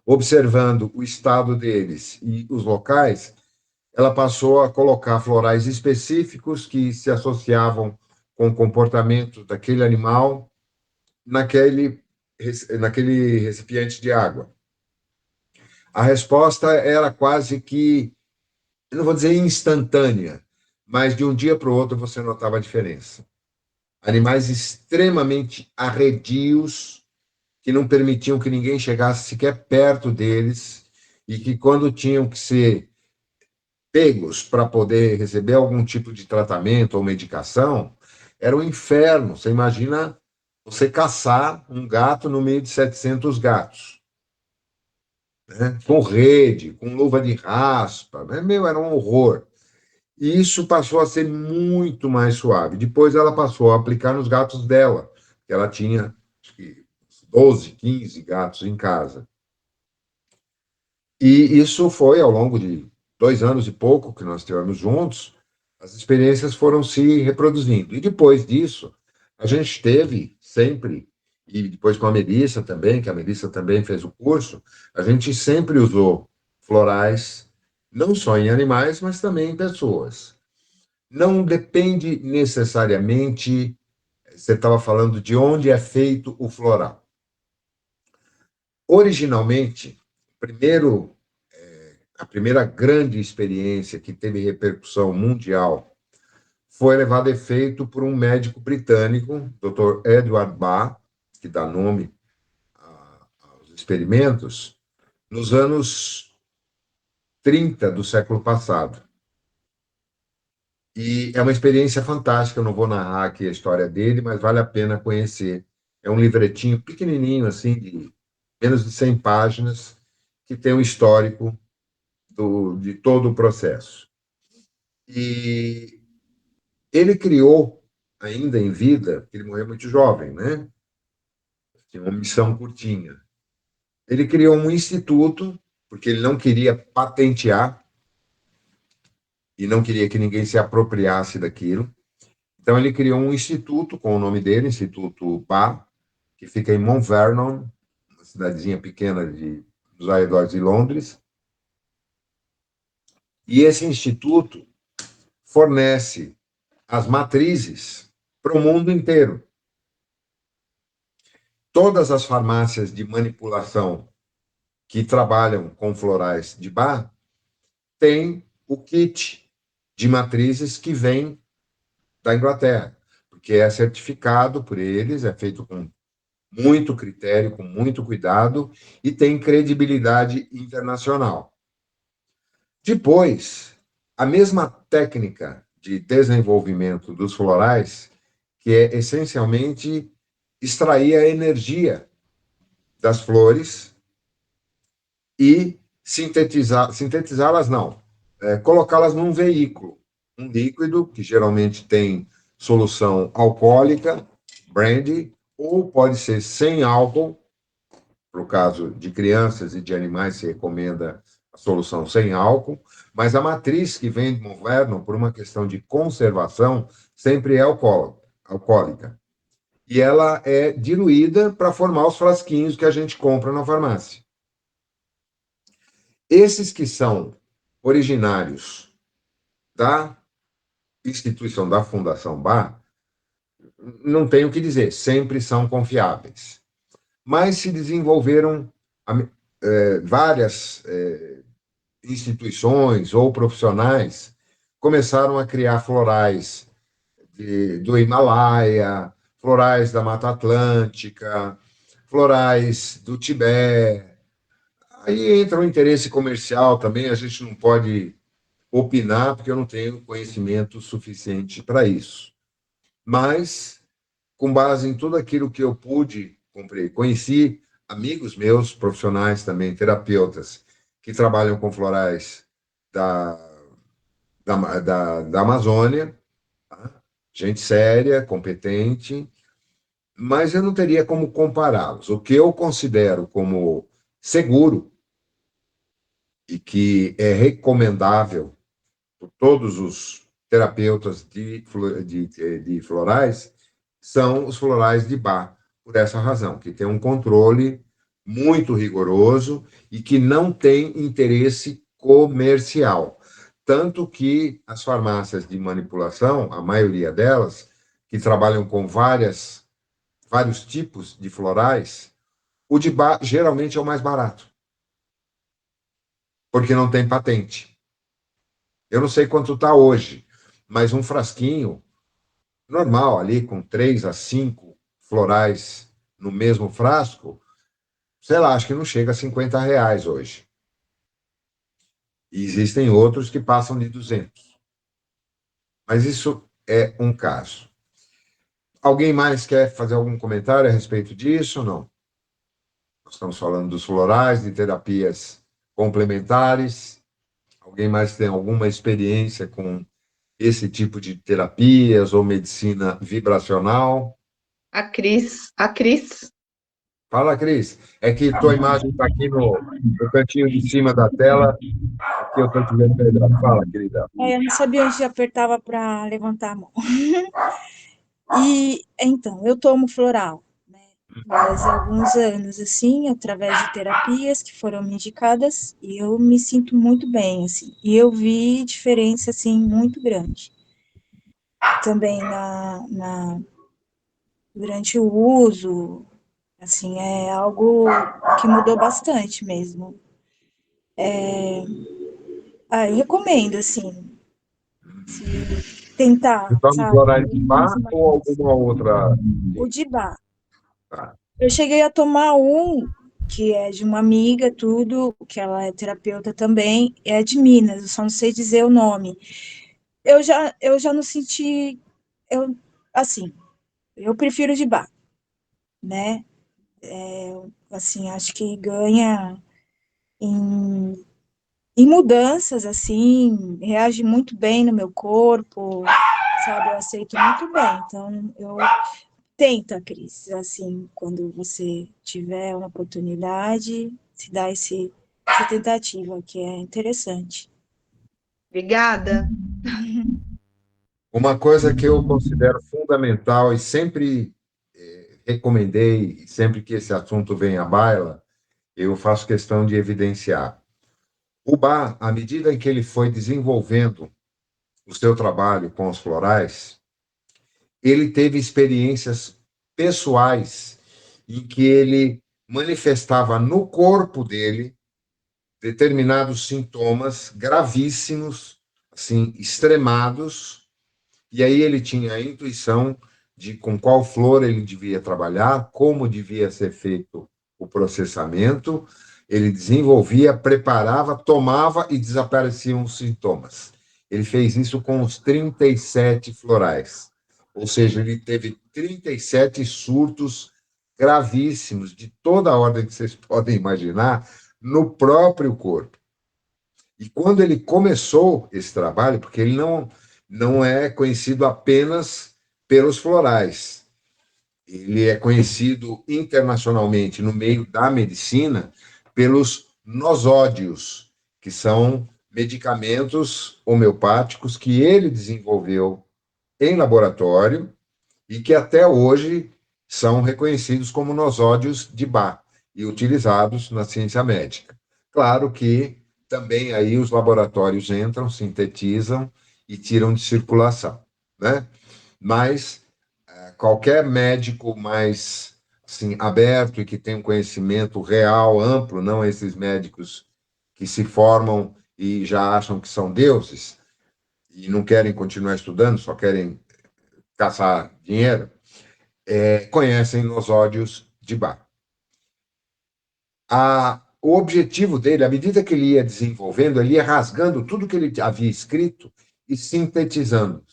observando o estado deles e os locais, ela passou a colocar florais específicos que se associavam com o comportamento daquele animal naquele recipiente de água. A resposta era quase que, eu não vou dizer instantânea, mas de um dia para o outro você notava a diferença. Animais extremamente arredios, que não permitiam que ninguém chegasse sequer perto deles, e que, quando tinham que ser pegos para poder receber algum tipo de tratamento ou medicação, era um inferno. Você imagina você caçar um gato no meio de 700 gatos, né? Com rede, com luva de raspa, né? Era um horror. E isso passou a ser muito mais suave. Depois ela passou a aplicar nos gatos dela, que ela tinha, acho que 12, 15 gatos em casa. E isso foi ao longo de 2 anos e pouco que nós estivemos juntos, as experiências foram se reproduzindo. E depois disso, a gente teve sempre, e depois com a Melissa também, que a Melissa também fez o curso, a gente sempre usou florais, não só em animais, mas também em pessoas. Não depende necessariamente, você estava falando de onde é feito o floral. Originalmente, a primeira grande experiência que teve repercussão mundial foi levado a efeito por um médico britânico, Dr. Edward Bach, que dá nome aos experimentos, nos anos 30 do século passado. E é uma experiência fantástica, eu não vou narrar aqui a história dele, mas vale a pena conhecer É um livretinho pequenininho, assim, de menos de 100 páginas, que tem um histórico de todo o processo. E ele criou, ainda em vida, ele morreu muito jovem, né? Tinha uma missão curtinha. Ele criou um instituto, porque ele não queria patentear e não queria que ninguém se apropriasse daquilo. Então, ele criou um instituto com o nome dele, Instituto Bach, que fica em Mount Vernon, uma cidadezinha pequena dos arredores de Londres. E esse instituto fornece as matrizes para o mundo inteiro. Todas as farmácias de manipulação que trabalham com florais de Bach têm o kit de matrizes que vem da Inglaterra, porque é certificado por eles, é feito com muito critério, com muito cuidado e tem credibilidade internacional. Depois, a mesma técnica de desenvolvimento dos florais, que é essencialmente extrair a energia das flores e sintetizá-las não, colocá-las num veículo, um líquido que geralmente tem solução alcoólica, brandy, ou pode ser sem álcool. Para o caso de crianças e de animais, se recomenda a solução sem álcool, mas a matriz que vem de Mount Vernon, por uma questão de conservação, sempre é alcoólica. E ela é diluída para formar os frasquinhos que a gente compra na farmácia. Esses que são originários da instituição da Fundação Bach, não tenho o que dizer, sempre são confiáveis. Mas se desenvolveram várias instituições ou profissionais começaram a criar florais do Himalaia, florais da Mata Atlântica, florais do Tibete. Aí entra o interesse comercial também, a gente não pode opinar, porque eu não tenho conhecimento suficiente para isso. Mas, com base em tudo aquilo que eu pude conheci amigos meus, profissionais também, terapeutas, que trabalham com florais da Amazônia, tá? Gente séria, competente, mas eu não teria como compará-los. O que eu considero como seguro e que é recomendável por todos os terapeutas de florais são os florais de Bach, por essa razão, que tem um controle muito rigoroso e que não tem interesse comercial. Tanto que as farmácias de manipulação, a maioria delas, que trabalham com vários tipos de florais, o de Bach geralmente é o mais barato, porque não tem patente. Eu não sei quanto está hoje, mas um frasquinho normal, ali com 3 a 5 florais no mesmo frasco, sei lá, acho que não chega a R$ 50 hoje. E existem outros que passam de 200. Mas isso é um caso. Alguém mais quer fazer algum comentário a respeito disso ou não? Nós estamos falando dos florais, de terapias complementares. Alguém mais tem alguma experiência com esse tipo de terapias ou medicina vibracional? A Cris. Fala, Cris. É que tua imagem está aqui no cantinho de cima da tela, que eu estou te vendo melhor. Fala, querida. Eu não sabia onde apertava para levantar a mão. E, então, eu tomo floral, né, faz alguns anos, assim, através de terapias que foram me indicadas, e eu me sinto muito bem, assim, e eu vi diferença, assim, muito grande. Também durante o uso, assim, é algo que mudou bastante mesmo. Eu recomendo, assim, se tentar, Você toma sabe? florais de Bach ou alguma outra? O de bar. Tá. Eu cheguei a tomar um que é de uma amiga, tudo, que ela é terapeuta também, é de Minas, eu só não sei dizer o nome. Eu já não senti, assim, eu prefiro de bar. né? Assim, acho que ganha em mudanças, assim, reage muito bem no meu corpo, sabe? Eu aceito muito bem. Então, tenta, Cris, assim, quando você tiver uma oportunidade, se dá essa tentativa, que é interessante. Obrigada. Uma coisa que eu considero fundamental e sempre recomendei, e sempre que esse assunto vem à baila, eu faço questão de evidenciar. O Bach, à medida em que ele foi desenvolvendo o seu trabalho com os florais, ele teve experiências pessoais em que ele manifestava no corpo dele determinados sintomas gravíssimos, assim, extremados, e aí ele tinha a intuição de com qual flor ele devia trabalhar, como devia ser feito o processamento, ele desenvolvia, preparava, tomava e desapareciam os sintomas. Ele fez isso com os 37 florais, ou seja, ele teve 37 surtos gravíssimos, de toda a ordem que vocês podem imaginar, no próprio corpo. E quando ele começou esse trabalho, porque ele não é conhecido apenas pelos florais, ele é conhecido internacionalmente no meio da medicina pelos nosódios, que são medicamentos homeopáticos que ele desenvolveu em laboratório e que até hoje são reconhecidos como nosódios de Bach e utilizados na ciência médica. Claro que também aí os laboratórios entram, sintetizam e tiram de circulação, né? Mas qualquer médico mais assim, aberto e que tem um conhecimento real, amplo, não esses médicos que se formam e já acham que são deuses e não querem continuar estudando, só querem caçar dinheiro, conhecem nosódios de Bach. O objetivo dele, à medida que ele ia desenvolvendo, ele ia rasgando tudo que ele havia escrito e sintetizando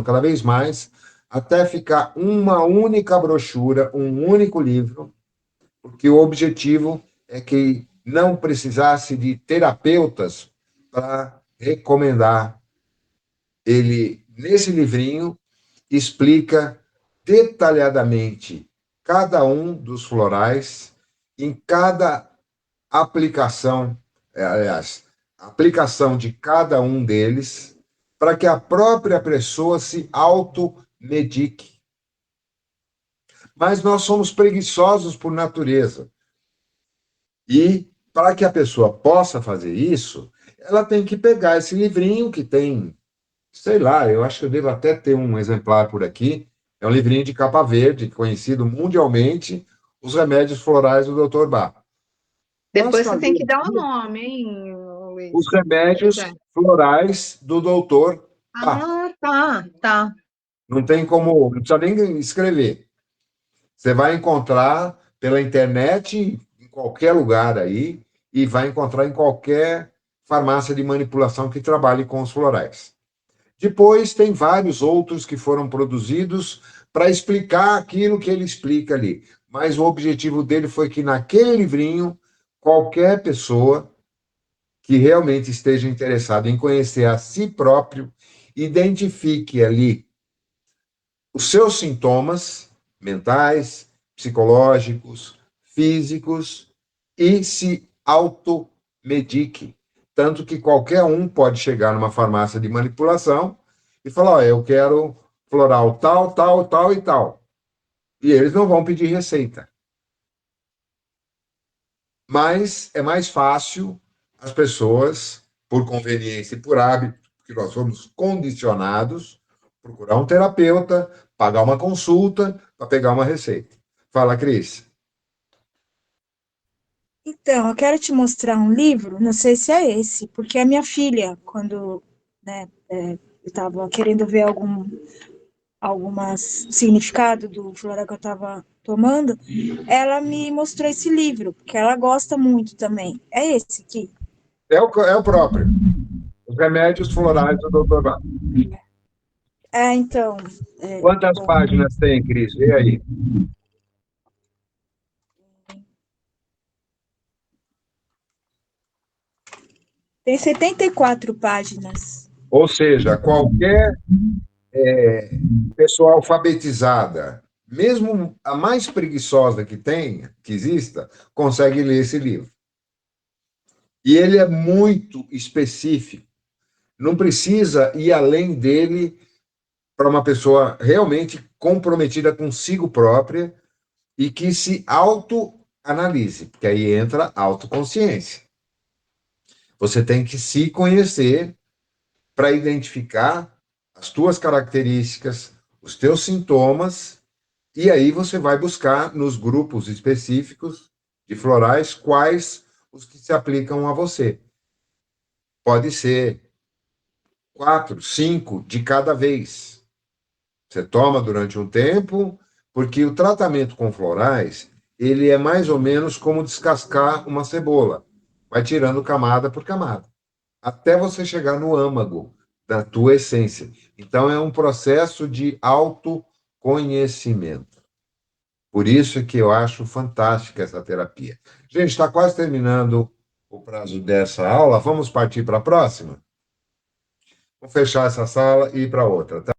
cada vez mais, até ficar uma única brochura, um único livro, porque o objetivo é que não precisasse de terapeutas para recomendar. Ele, nesse livrinho, explica detalhadamente cada um dos florais em cada aplicação, aliás, a aplicação de cada um deles, para que a própria pessoa se automedique. Mas nós somos preguiçosos por natureza. E para que a pessoa possa fazer isso, ela tem que pegar esse livrinho que tem, sei lá, eu acho que eu devo até ter um exemplar por aqui. É um livrinho de capa verde, conhecido mundialmente, Os Remédios Florais do Dr. Bach. Depois você tem que dar o nome, hein, Luiz? Os Remédios Florais do Dr. Bach. Tá. Não tem como, não precisa nem escrever. Você vai encontrar pela internet, em qualquer lugar aí, e vai encontrar em qualquer farmácia de manipulação que trabalhe com os florais. Depois, tem vários outros que foram produzidos para explicar aquilo que ele explica ali. Mas o objetivo dele foi que, naquele livrinho, qualquer pessoa que realmente esteja interessada em conhecer a si próprio, identifique ali os seus sintomas mentais, psicológicos, físicos e se automedique. Tanto que qualquer um pode chegar numa farmácia de manipulação e falar, eu quero floral tal, tal, tal e tal. E eles não vão pedir receita. Mas é mais fácil as pessoas, por conveniência e por hábito, porque nós somos condicionados, procurar um terapeuta, pagar uma consulta para pegar uma receita. Fala, Cris. Então, eu quero te mostrar um livro, não sei se é esse, porque a minha filha, quando, né, eu estava querendo ver algumas significado do floral que eu estava tomando, ela me mostrou esse livro, porque ela gosta muito também. É esse aqui? É o próprio. Os Remédios Florais do Dr. Bach. Então. Quantas páginas tem, Cris? Vê aí. Tem 74 páginas. Ou seja, qualquer pessoa alfabetizada, mesmo a mais preguiçosa que tenha, que exista, consegue ler esse livro. E ele é muito específico. Não precisa ir além dele para uma pessoa realmente comprometida consigo própria e que se autoanalise, porque aí entra a autoconsciência. Você tem que se conhecer para identificar as tuas características, os teus sintomas, e aí você vai buscar nos grupos específicos de florais quais os que se aplicam a você. Pode ser 4, 5 de cada vez. Você toma durante um tempo, porque o tratamento com florais, ele é mais ou menos como descascar uma cebola. Vai tirando camada por camada, até você chegar no âmago da tua essência. Então, é um processo de autoconhecimento. Por isso que eu acho fantástica essa terapia. Gente, está quase terminando o prazo dessa aula. Vamos partir para a próxima? Vou fechar essa sala e ir para outra, tá?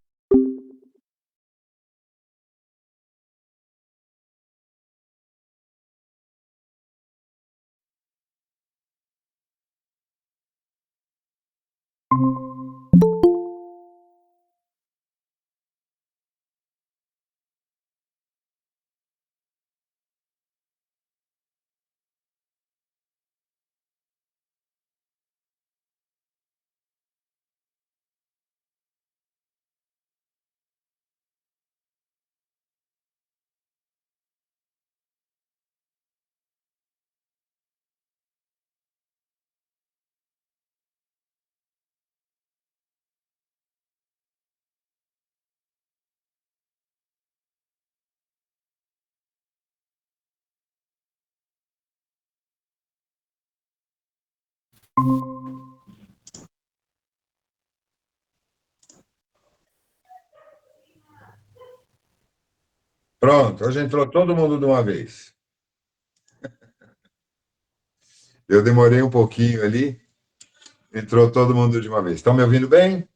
Pronto, hoje entrou todo mundo de uma vez. Eu demorei um pouquinho ali, entrou todo mundo de uma vez. Estão me ouvindo bem?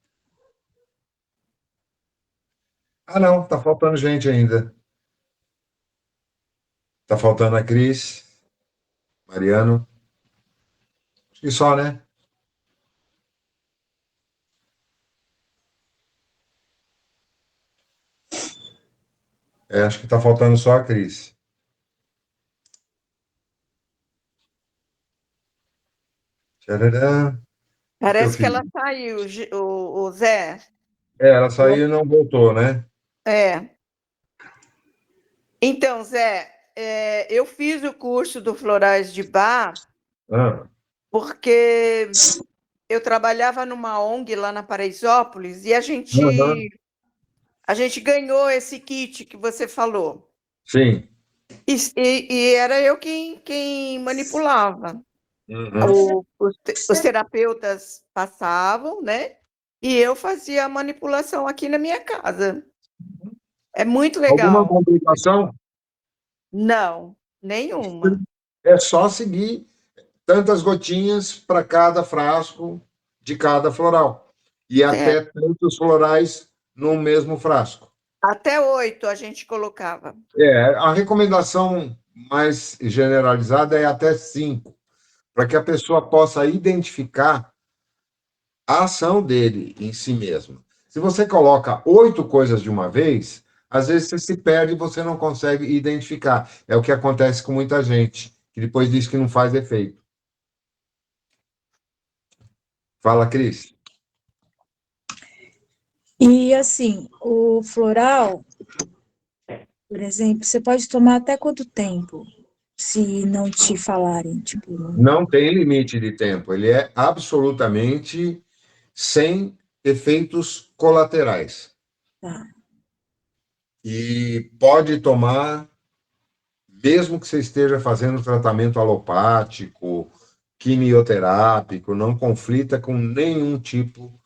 Ah, não, está faltando gente ainda. Está faltando a Cris, Mariano. Acho que só, né? Acho que está faltando só a Cris. Tcharam. Parece que ela saiu, o Zé. Ela saiu e não voltou, né? Então, Zé, eu fiz o curso do Florais de Bar porque eu trabalhava numa ONG lá na Paraisópolis e a gente ganhou esse kit que você falou. Sim. E era eu quem manipulava. Os terapeutas passavam, né? E eu fazia a manipulação aqui na minha casa. É muito legal. Alguma complicação? Não, nenhuma. É só seguir tantas gotinhas para cada frasco de cada floral. E até tantos florais no mesmo frasco. Até 8 a gente colocava. A recomendação mais generalizada é até 5, para que a pessoa possa identificar a ação dele em si mesmo. Se você coloca 8 coisas de uma vez, às vezes você se perde e você não consegue identificar. É o que acontece com muita gente, que depois diz que não faz efeito. Fala, Cris. E assim, o floral, por exemplo, você pode tomar até quanto tempo, se não te falarem? Tipo, Não tem limite de tempo. Ele é absolutamente sem efeitos colaterais. Tá. E pode tomar, mesmo que você esteja fazendo tratamento alopático, quimioterápico, não conflita com nenhum tipo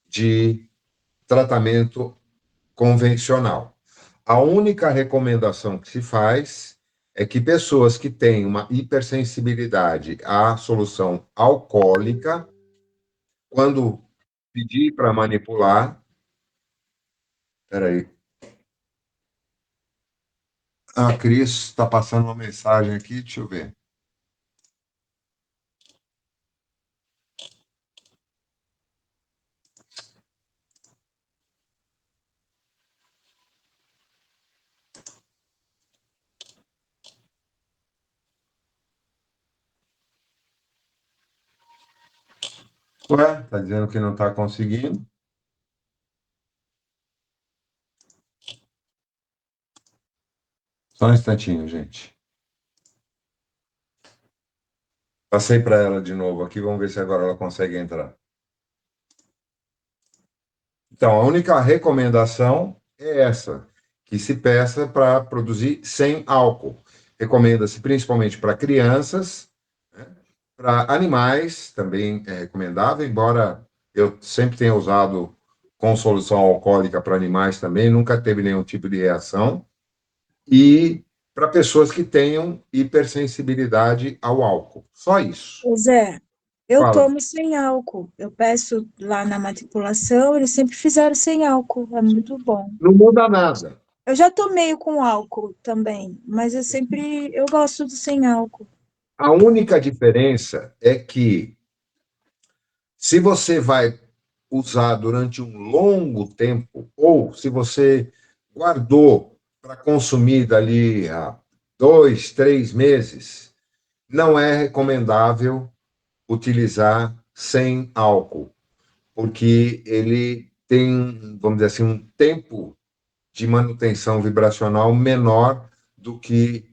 de tratamento convencional. A única recomendação que se faz é que pessoas que têm uma hipersensibilidade à solução alcoólica, quando pedir para manipular... Espera aí. A Cris está passando uma mensagem aqui, deixa eu ver. Ué, está dizendo que não está conseguindo. Só um instantinho, gente. Passei para ela de novo aqui, vamos ver se agora ela consegue entrar. Então, a única recomendação é essa, que se peça para produzir sem álcool. Recomenda-se principalmente para crianças, né? Para animais também é recomendável, embora eu sempre tenha usado com solução alcoólica para animais também, nunca teve nenhum tipo de reação. E para pessoas que tenham hipersensibilidade ao álcool. Só isso. Pois é, eu Fala. tomo sem álcool. Eu peço lá na manipulação, eles sempre fizeram sem álcool. É muito bom. Não muda nada. Eu já tomei com álcool também, mas eu gosto do sem álcool. A única diferença é que se você vai usar durante um longo tempo, ou se você guardou para consumir dali a 2, 3 meses, não é recomendável utilizar sem álcool, porque ele tem, vamos dizer assim, um tempo de manutenção vibracional menor do que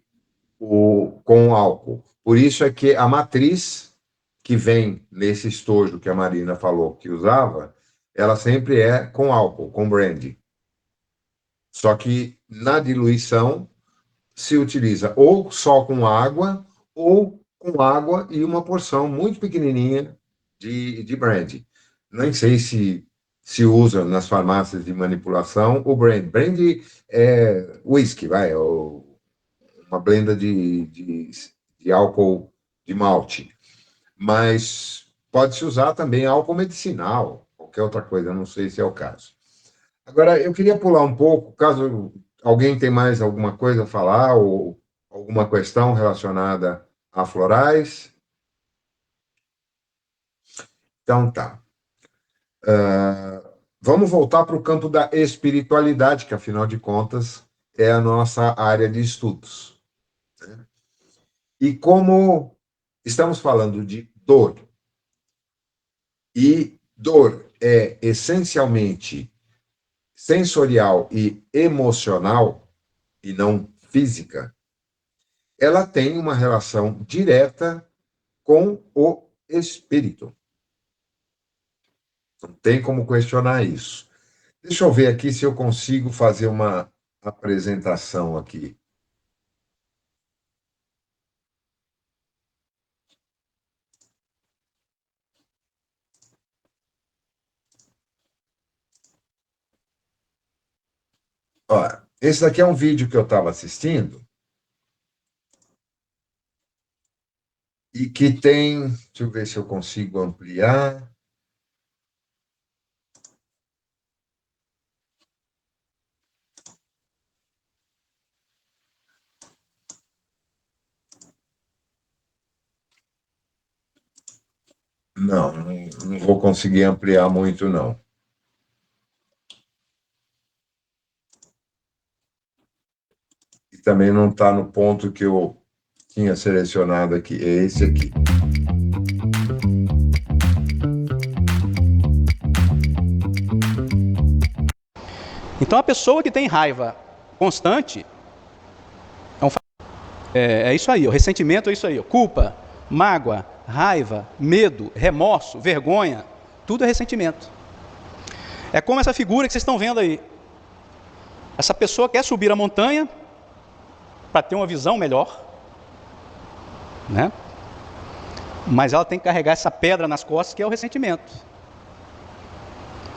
com álcool. Por isso é que a matriz que vem nesse estojo que a Marina falou que usava, ela sempre é com álcool, com brandy. Só que na diluição se utiliza ou só com água e uma porção muito pequenininha de brandy. Nem sei se usa nas farmácias de manipulação o brandy. Brandy é whisky, vai, uma blenda de álcool de malte. Mas pode-se usar também álcool medicinal, qualquer outra coisa, não sei se é o caso. Agora, eu queria pular um pouco, caso alguém tenha mais alguma coisa a falar ou alguma questão relacionada a florais. Então, tá. Vamos voltar para o campo da espiritualidade, que, afinal de contas, é a nossa área de estudos. Né? E como estamos falando de dor, e dor é essencialmente sensorial e emocional, e não física, ela tem uma relação direta com o espírito. Não tem como questionar isso. Deixa eu ver aqui se eu consigo fazer uma apresentação aqui. Olha, esse daqui é um vídeo que eu estava assistindo e que tem... Deixa eu ver se eu consigo ampliar. Não vou conseguir ampliar muito, não. E também não está no ponto que eu tinha selecionado aqui. É esse aqui. Então, a pessoa que tem raiva constante é isso aí, o ressentimento é isso aí, culpa, mágoa, raiva, medo, remorso, vergonha, tudo é ressentimento. É como essa figura que vocês estão vendo aí. Essa pessoa quer subir a montanha para ter uma visão melhor, né? Mas ela tem que carregar essa pedra nas costas, que é o ressentimento.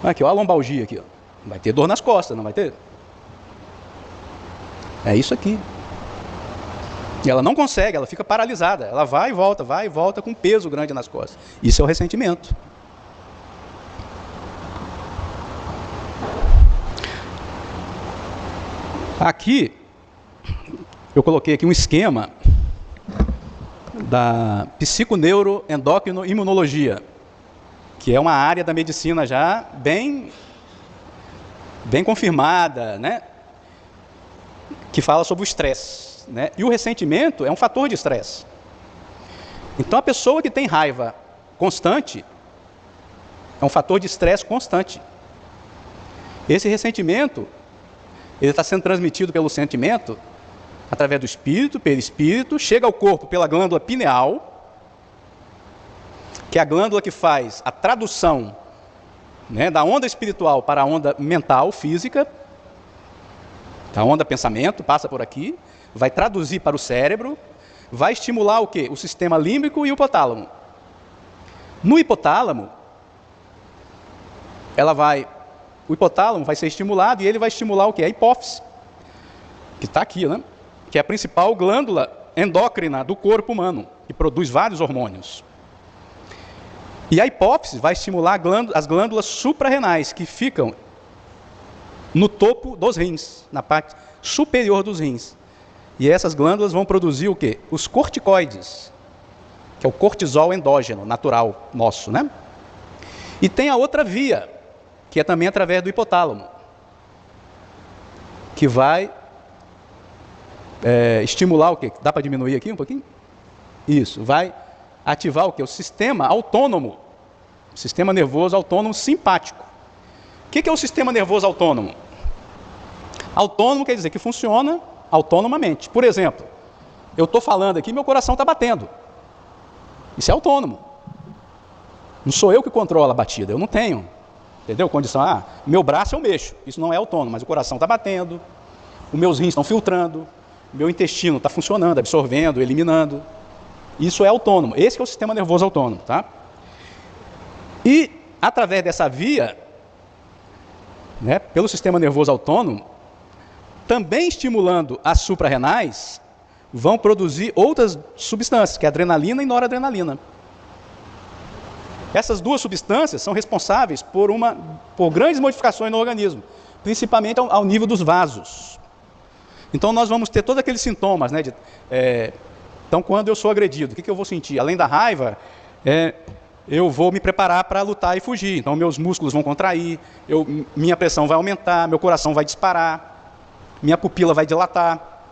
Olha aqui, olha a lombalgia aqui, ó. Vai ter dor nas costas, não vai ter? É isso aqui. E ela não consegue, ela fica paralisada. Ela vai e volta com um peso grande nas costas. Isso é o ressentimento. Aqui, eu coloquei aqui um esquema da psiconeuroendócrino-imunologia, que é uma área da medicina já bem confirmada, né? Que fala sobre o estresse, né? E o ressentimento é um fator de estresse. Então, a pessoa que tem raiva constante é um fator de estresse constante. Esse ressentimento, ele está sendo transmitido pelo sentimento, através do espírito, perispírito, chega ao corpo pela glândula pineal, que é a glândula que faz a tradução, né, da onda espiritual para a onda mental, física. A onda pensamento passa por aqui, vai traduzir para o cérebro, vai estimular o quê? O sistema límbico e o hipotálamo. No hipotálamo, o hipotálamo vai ser estimulado e ele vai estimular o quê? A hipófise, que está aqui, né? Que é a principal glândula endócrina do corpo humano, que produz vários hormônios. E a hipófise vai estimular as glândulas suprarrenais, que ficam no topo dos rins, na parte superior dos rins. E essas glândulas vão produzir o quê? Os corticoides, que é o cortisol endógeno, natural nosso, né? E tem a outra via, que é também através do hipotálamo, que vai estimular o quê? Dá para diminuir aqui um pouquinho? Isso, vai ativar o quê? O sistema autônomo, o sistema nervoso autônomo simpático. O que é o sistema nervoso autônomo? Autônomo quer dizer que funciona autonomamente. Por exemplo, eu estou falando aqui e meu coração está batendo. Isso é autônomo. Não sou eu que controlo a batida, eu não tenho. Entendeu? Condição, meu braço eu mexo. Isso não é autônomo, mas o coração está batendo, os meus rins estão filtrando, meu intestino está funcionando, absorvendo, eliminando. Isso é autônomo. Esse é o sistema nervoso autônomo, tá? E, através dessa via, né, pelo sistema nervoso autônomo, também estimulando as suprarrenais, vão produzir outras substâncias, que é adrenalina e noradrenalina. Essas duas substâncias são responsáveis por grandes modificações no organismo, principalmente ao nível dos vasos. Então, nós vamos ter todos aqueles sintomas, né? Então, quando eu sou agredido, o que eu vou sentir? Além da raiva, eu vou me preparar para lutar e fugir. Então, meus músculos vão contrair, minha pressão vai aumentar, meu coração vai disparar, minha pupila vai dilatar.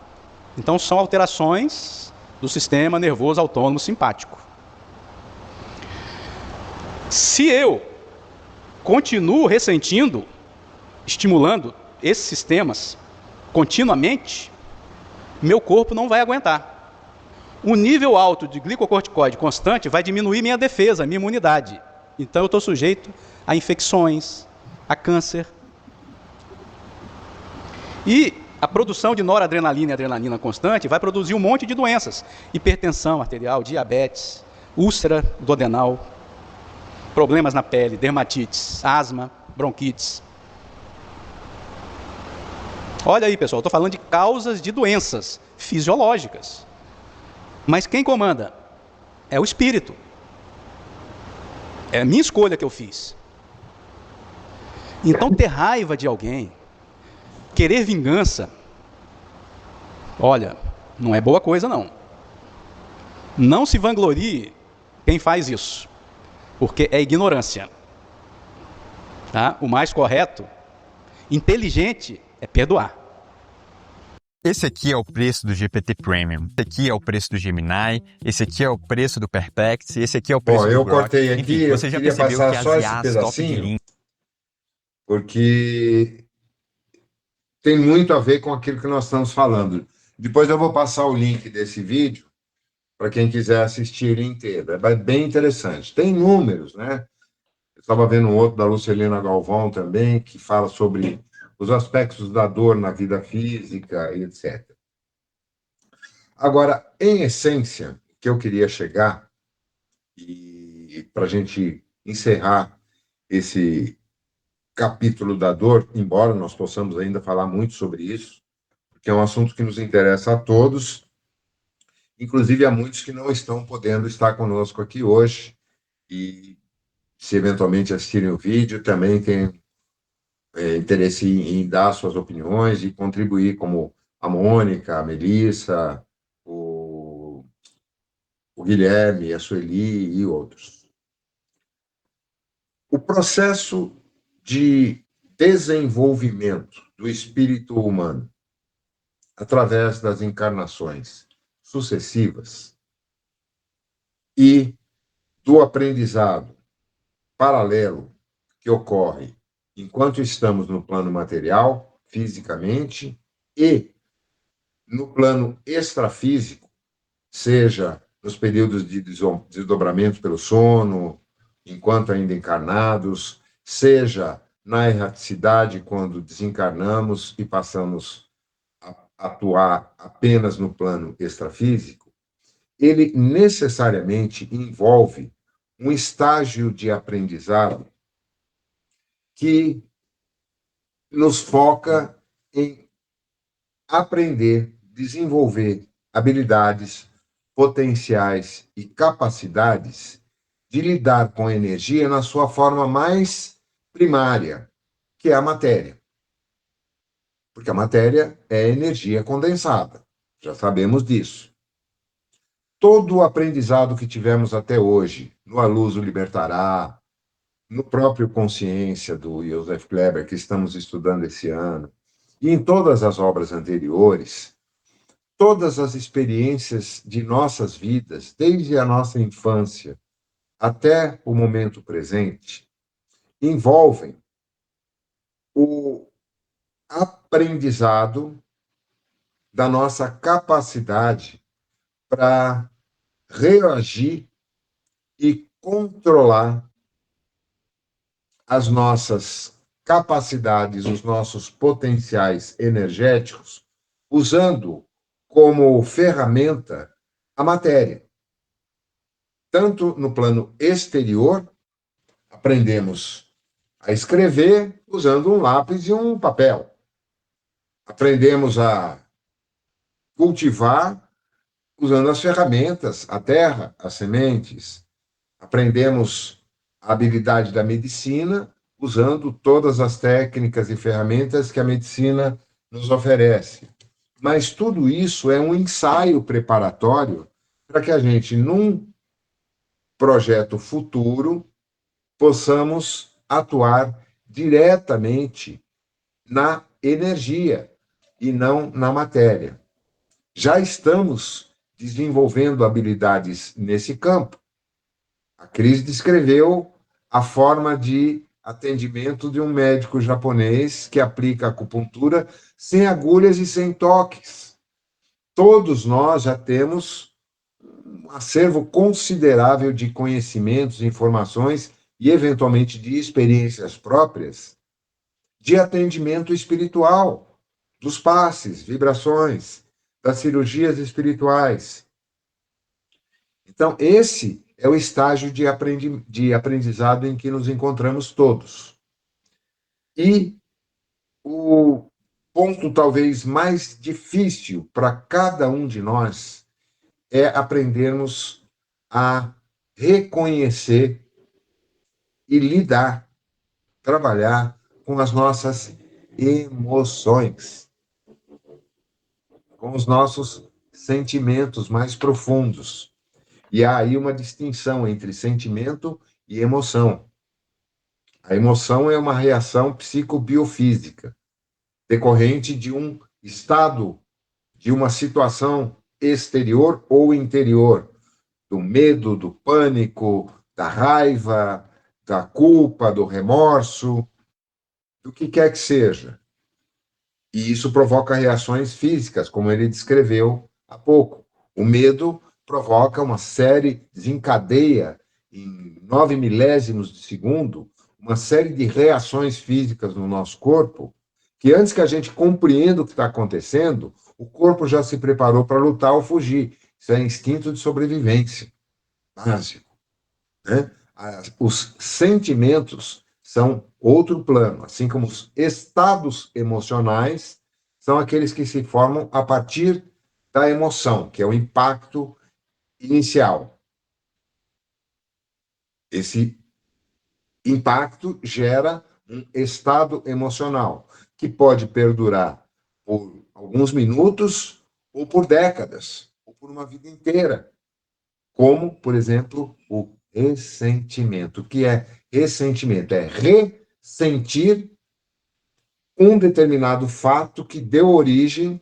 Então, são alterações do sistema nervoso autônomo simpático. Se eu continuo ressentindo, estimulando esses sistemas continuamente, meu corpo não vai aguentar. O nível alto de glicocorticoide constante vai diminuir minha defesa, minha imunidade. Então eu estou sujeito a infecções, a câncer. E a produção de noradrenalina e adrenalina constante vai produzir um monte de doenças. Hipertensão arterial, diabetes, úlcera duodenal, problemas na pele, dermatites, asma, bronquites. Olha aí, pessoal, estou falando de causas de doenças fisiológicas. Mas quem comanda? É o espírito. É a minha escolha que eu fiz. Então, ter raiva de alguém, querer vingança, olha, não é boa coisa, não. Não se vanglorie quem faz isso, porque é ignorância. Tá? O mais correto, inteligente, é perdoar. Esse aqui é o preço do GPT Premium. Esse aqui é o preço do Gemini. Esse aqui é o preço do Perplex. Esse aqui é o preço do eu Grok. cortei aqui, Enfim, eu você já queria percebeu passar que só as esse IAs top de pedacinho, linha... porque tem muito a ver com aquilo que nós estamos falando. Depois eu vou passar o link desse vídeo para quem quiser assistir ele inteiro. É bem interessante. Tem números, né? Eu estava vendo um outro da Lucilena Galvão também, que fala sobre os aspectos da dor na vida física e etc. Agora, em essência, o que eu queria chegar, e para a gente encerrar esse capítulo da dor, embora nós possamos ainda falar muito sobre isso, porque é um assunto que nos interessa a todos, inclusive a muitos que não estão podendo estar conosco aqui hoje, e se eventualmente assistirem o vídeo, também têm interesse em dar suas opiniões e contribuir, como a Mônica, a Melissa, o Guilherme, a Sueli e outros. O processo de desenvolvimento do espírito humano através das encarnações sucessivas e do aprendizado paralelo que ocorre enquanto estamos no plano material, fisicamente, e no plano extrafísico, seja nos períodos de desdobramento pelo sono, enquanto ainda encarnados, seja na erraticidade, quando desencarnamos e passamos a atuar apenas no plano extrafísico, ele necessariamente envolve um estágio de aprendizado que nos foca em aprender, desenvolver habilidades, potenciais e capacidades de lidar com a energia na sua forma mais primária, que é a matéria. Porque a matéria é energia condensada, já sabemos disso. Todo o aprendizado que tivemos até hoje, no A Luz o Libertará, no próprio Consciência, do Joseph Kleber, que estamos estudando esse ano, e em todas as obras anteriores, todas as experiências de nossas vidas, desde a nossa infância até o momento presente, envolvem o aprendizado da nossa capacidade para reagir e controlar as nossas capacidades, os nossos potenciais energéticos, usando como ferramenta a matéria. Tanto no plano exterior, aprendemos a escrever usando um lápis e um papel. Aprendemos a cultivar usando as ferramentas, a terra, as sementes. Aprendemos a habilidade da medicina usando todas as técnicas e ferramentas que a medicina nos oferece. Mas tudo isso é um ensaio preparatório para que a gente, num projeto futuro, possamos atuar diretamente na energia e não na matéria. Já estamos desenvolvendo habilidades nesse campo. A Cris descreveu a forma de atendimento de um médico japonês que aplica acupuntura sem agulhas e sem toques. Todos nós já temos um acervo considerável de conhecimentos, informações e, eventualmente, de experiências próprias de atendimento espiritual, dos passes, vibrações, das cirurgias espirituais. Então, esse é o estágio de aprendizado em que nos encontramos todos. E o ponto talvez mais difícil para cada um de nós é aprendermos a reconhecer e lidar, trabalhar com as nossas emoções, com os nossos sentimentos mais profundos. E há aí uma distinção entre sentimento e emoção. A emoção é uma reação psicobiofísica, decorrente de um estado, de uma situação exterior ou interior, do medo, do pânico, da raiva, da culpa, do remorso, do que quer que seja. E isso provoca reações físicas, como ele descreveu há pouco. O medo provoca uma série, desencadeia em 9 milésimos de segundo, uma série de reações físicas no nosso corpo, que antes que a gente compreenda o que está acontecendo, o corpo já se preparou para lutar ou fugir. Isso é instinto de sobrevivência básico, né? Os sentimentos são outro plano, assim como os estados emocionais são aqueles que se formam a partir da emoção, que é o impacto inicial. Esse impacto gera um estado emocional, que pode perdurar por alguns minutos, ou por décadas, ou por uma vida inteira. Como, por exemplo, o ressentimento. O que é ressentimento? É ressentir um determinado fato que deu origem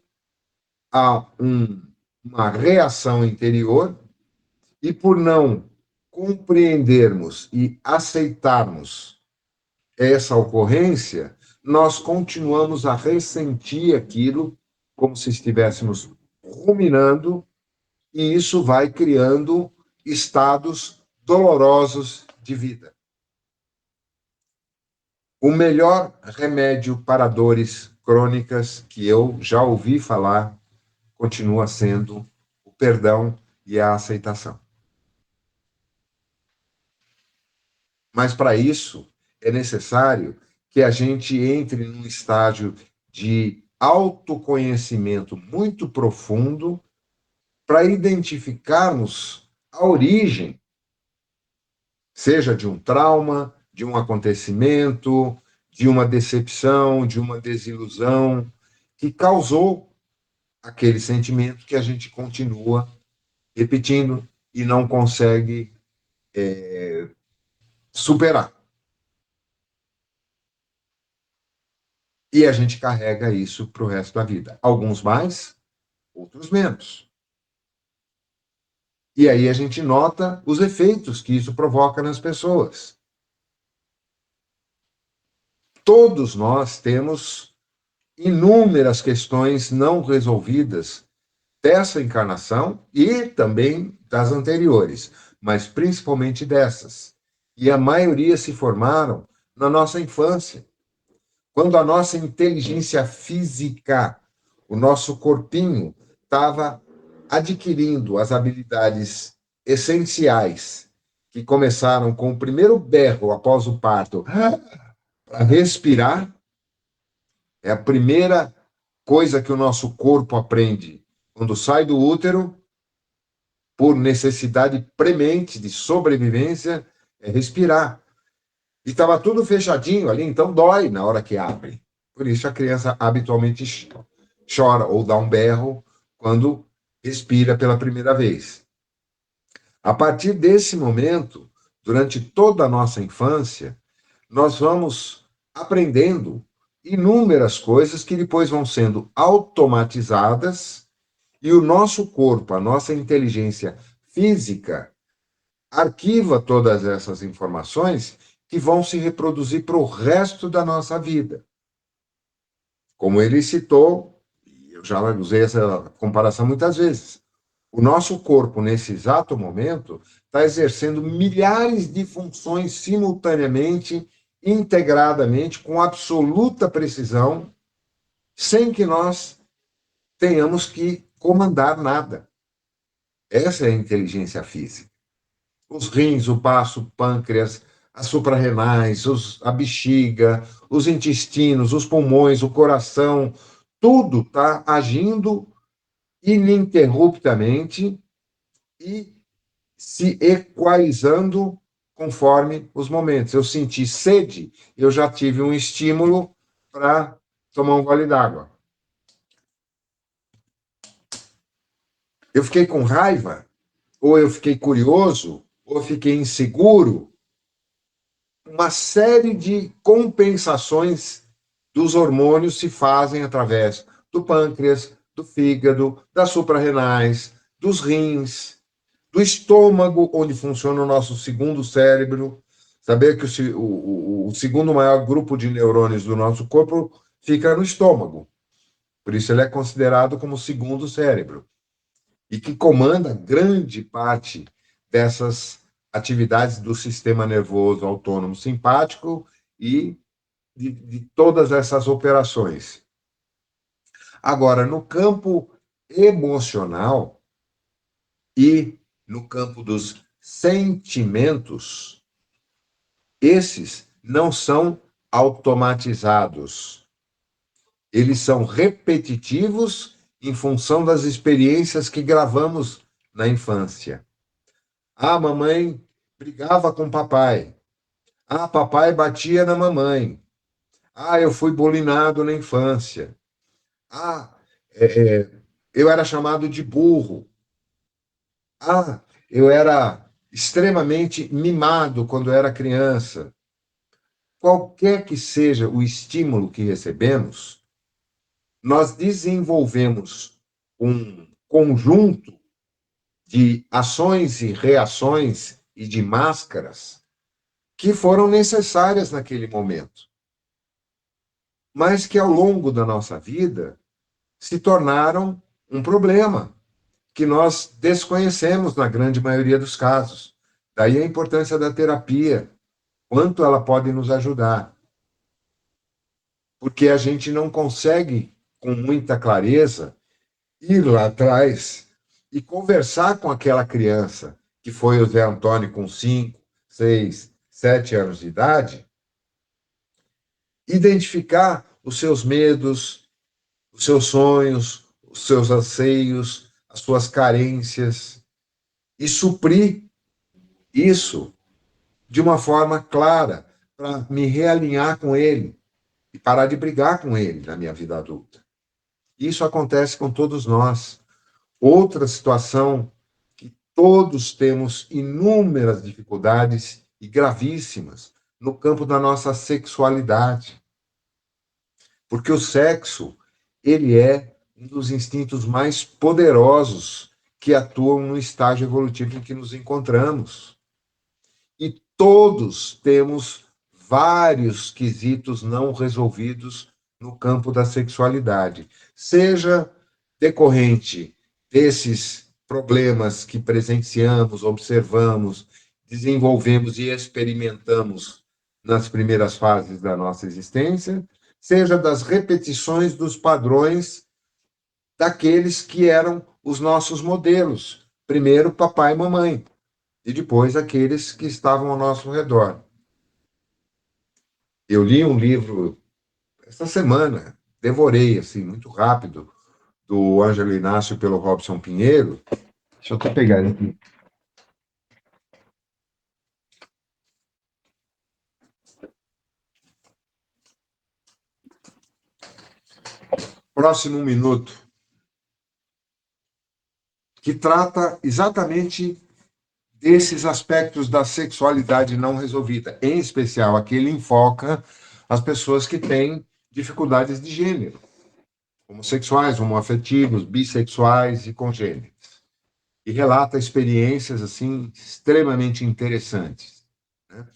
a uma reação interior, e por não compreendermos e aceitarmos essa ocorrência, nós continuamos a ressentir aquilo como se estivéssemos ruminando, e isso vai criando estados dolorosos de vida. O melhor remédio para dores crônicas que eu já ouvi falar continua sendo o perdão e a aceitação. Mas para isso é necessário que a gente entre num estágio de autoconhecimento muito profundo para identificarmos a origem, seja de um trauma, de um acontecimento, de uma decepção, de uma desilusão, que causou aquele sentimento que a gente continua repetindo e não consegue superar. E a gente carrega isso para o resto da vida. Alguns mais, outros menos. E aí a gente nota os efeitos que isso provoca nas pessoas. Todos nós temos inúmeras questões não resolvidas dessa encarnação e também das anteriores, mas principalmente dessas. E a maioria se formaram na nossa infância, quando a nossa inteligência física, o nosso corpinho, estava adquirindo as habilidades essenciais, que começaram com o primeiro berro após o parto, para respirar. É a primeira coisa que o nosso corpo aprende quando sai do útero, por necessidade premente de sobrevivência, é respirar. E estava tudo fechadinho ali, então dói na hora que abre. Por isso a criança habitualmente chora ou dá um berro quando respira pela primeira vez. A partir desse momento, durante toda a nossa infância, nós vamos aprendendo inúmeras coisas que depois vão sendo automatizadas, e o nosso corpo, a nossa inteligência física, arquiva todas essas informações que vão se reproduzir para o resto da nossa vida. Como ele citou, eu já usei essa comparação muitas vezes, o nosso corpo, nesse exato momento, está exercendo milhares de funções simultaneamente, integradamente, com absoluta precisão, sem que nós tenhamos que comandar nada. Essa é a inteligência física. Os rins, o baço, o pâncreas, as suprarrenais, a bexiga, os intestinos, os pulmões, o coração, tudo está agindo ininterruptamente e se equalizando conforme os momentos. Eu senti sede, eu já tive um estímulo para tomar um gole d'água. Eu fiquei com raiva, ou eu fiquei curioso, ou eu fiquei inseguro. Uma série de compensações dos hormônios se fazem através do pâncreas, do fígado, das suprarrenais, dos rins, do estômago, onde funciona o nosso segundo cérebro. Saber que o segundo maior grupo de neurônios do nosso corpo fica no estômago. Por isso ele é considerado como o segundo cérebro, e que comanda grande parte dessas atividades do sistema nervoso autônomo simpático e de todas essas operações. Agora, no campo emocional e no campo dos sentimentos, esses não são automatizados. Eles são repetitivos em função das experiências que gravamos na infância. Ah, mamãe brigava com papai. Ah, papai batia na mamãe. Ah, eu fui bulinado na infância. Ah, eu era chamado de burro. Ah, eu era extremamente mimado quando era criança. Qualquer que seja o estímulo que recebemos, nós desenvolvemos um conjunto de ações e reações e de máscaras que foram necessárias naquele momento, mas que ao longo da nossa vida se tornaram um problema que nós desconhecemos na grande maioria dos casos. Daí a importância da terapia, quanto ela pode nos ajudar. Porque a gente não consegue, com muita clareza, ir lá atrás e conversar com aquela criança que foi o Zé Antônio com 5, 6, 7 anos de idade, identificar os seus medos, os seus sonhos, os seus anseios, as suas carências e suprir isso de uma forma clara para me realinhar com ele e parar de brigar com ele na minha vida adulta. Isso acontece com todos nós. Outra situação que todos temos inúmeras dificuldades e gravíssimas no campo da nossa sexualidade. Porque o sexo, ele é um dos instintos mais poderosos que atuam no estágio evolutivo em que nos encontramos. E todos temos vários quesitos não resolvidos no campo da sexualidade, seja decorrente desses problemas que presenciamos, observamos, desenvolvemos e experimentamos nas primeiras fases da nossa existência, seja das repetições dos padrões daqueles que eram os nossos modelos. Primeiro, papai e mamãe, e depois aqueles que estavam ao nosso redor. Eu li um livro esta semana, devorei, assim, muito rápido, do Ângelo Inácio pelo Robson Pinheiro. Deixa eu até pegar ele aqui. Próximo minuto, que trata exatamente desses aspectos da sexualidade não resolvida. Em especial, aqui ele enfoca as pessoas que têm dificuldades de gênero, homossexuais, homoafetivos, bissexuais e congêneres. E relata experiências assim extremamente interessantes, né?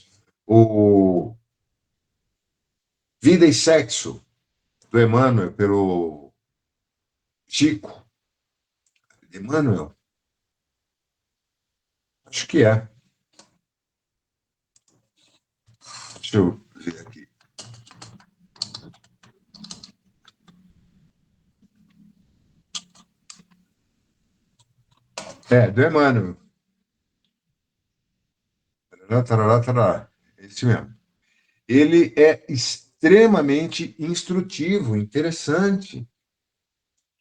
O Vida e Sexo, do Emmanuel, pelo Chico. Emmanuel? Acho que é. Deixa eu ver aqui. É, do Emmanuel. Tarará, tarará. Esse mesmo. Ele é extremamente instrutivo, interessante.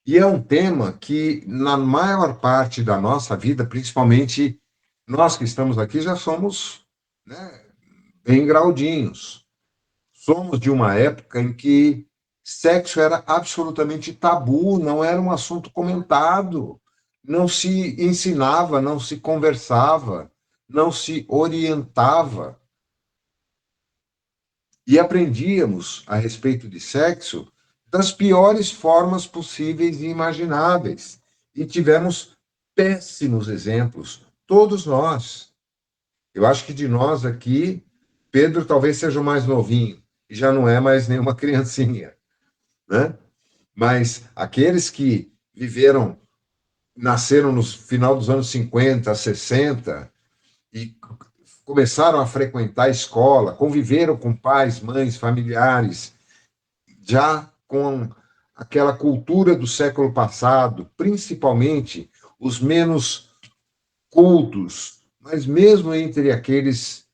E é um tema que, na maior parte da nossa vida, principalmente nós que estamos aqui, já somos, né, bem graudinhos. Somos de uma época em que sexo era absolutamente tabu, não era um assunto comentado, não se ensinava, não se conversava, não se orientava. E aprendíamos a respeito de sexo das piores formas possíveis e imagináveis. E tivemos péssimos exemplos, todos nós. Eu acho que de nós aqui, Pedro talvez seja o mais novinho, e já não é mais nenhuma criancinha, né? Mas aqueles que viveram, nasceram no final dos anos 50, 60, e começaram a frequentar a escola, conviveram com pais, mães, familiares, já com aquela cultura do século passado, principalmente os menos cultos, mas mesmo entre aqueles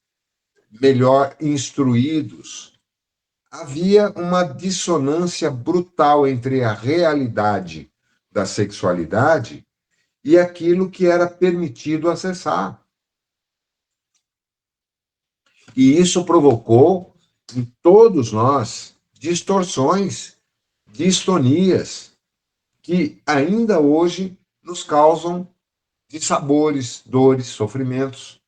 melhor instruídos, havia uma dissonância brutal entre a realidade da sexualidade e aquilo que era permitido acessar. E isso provocou em todos nós distorções, distonias, que ainda hoje nos causam dissabores, dores, sofrimentos,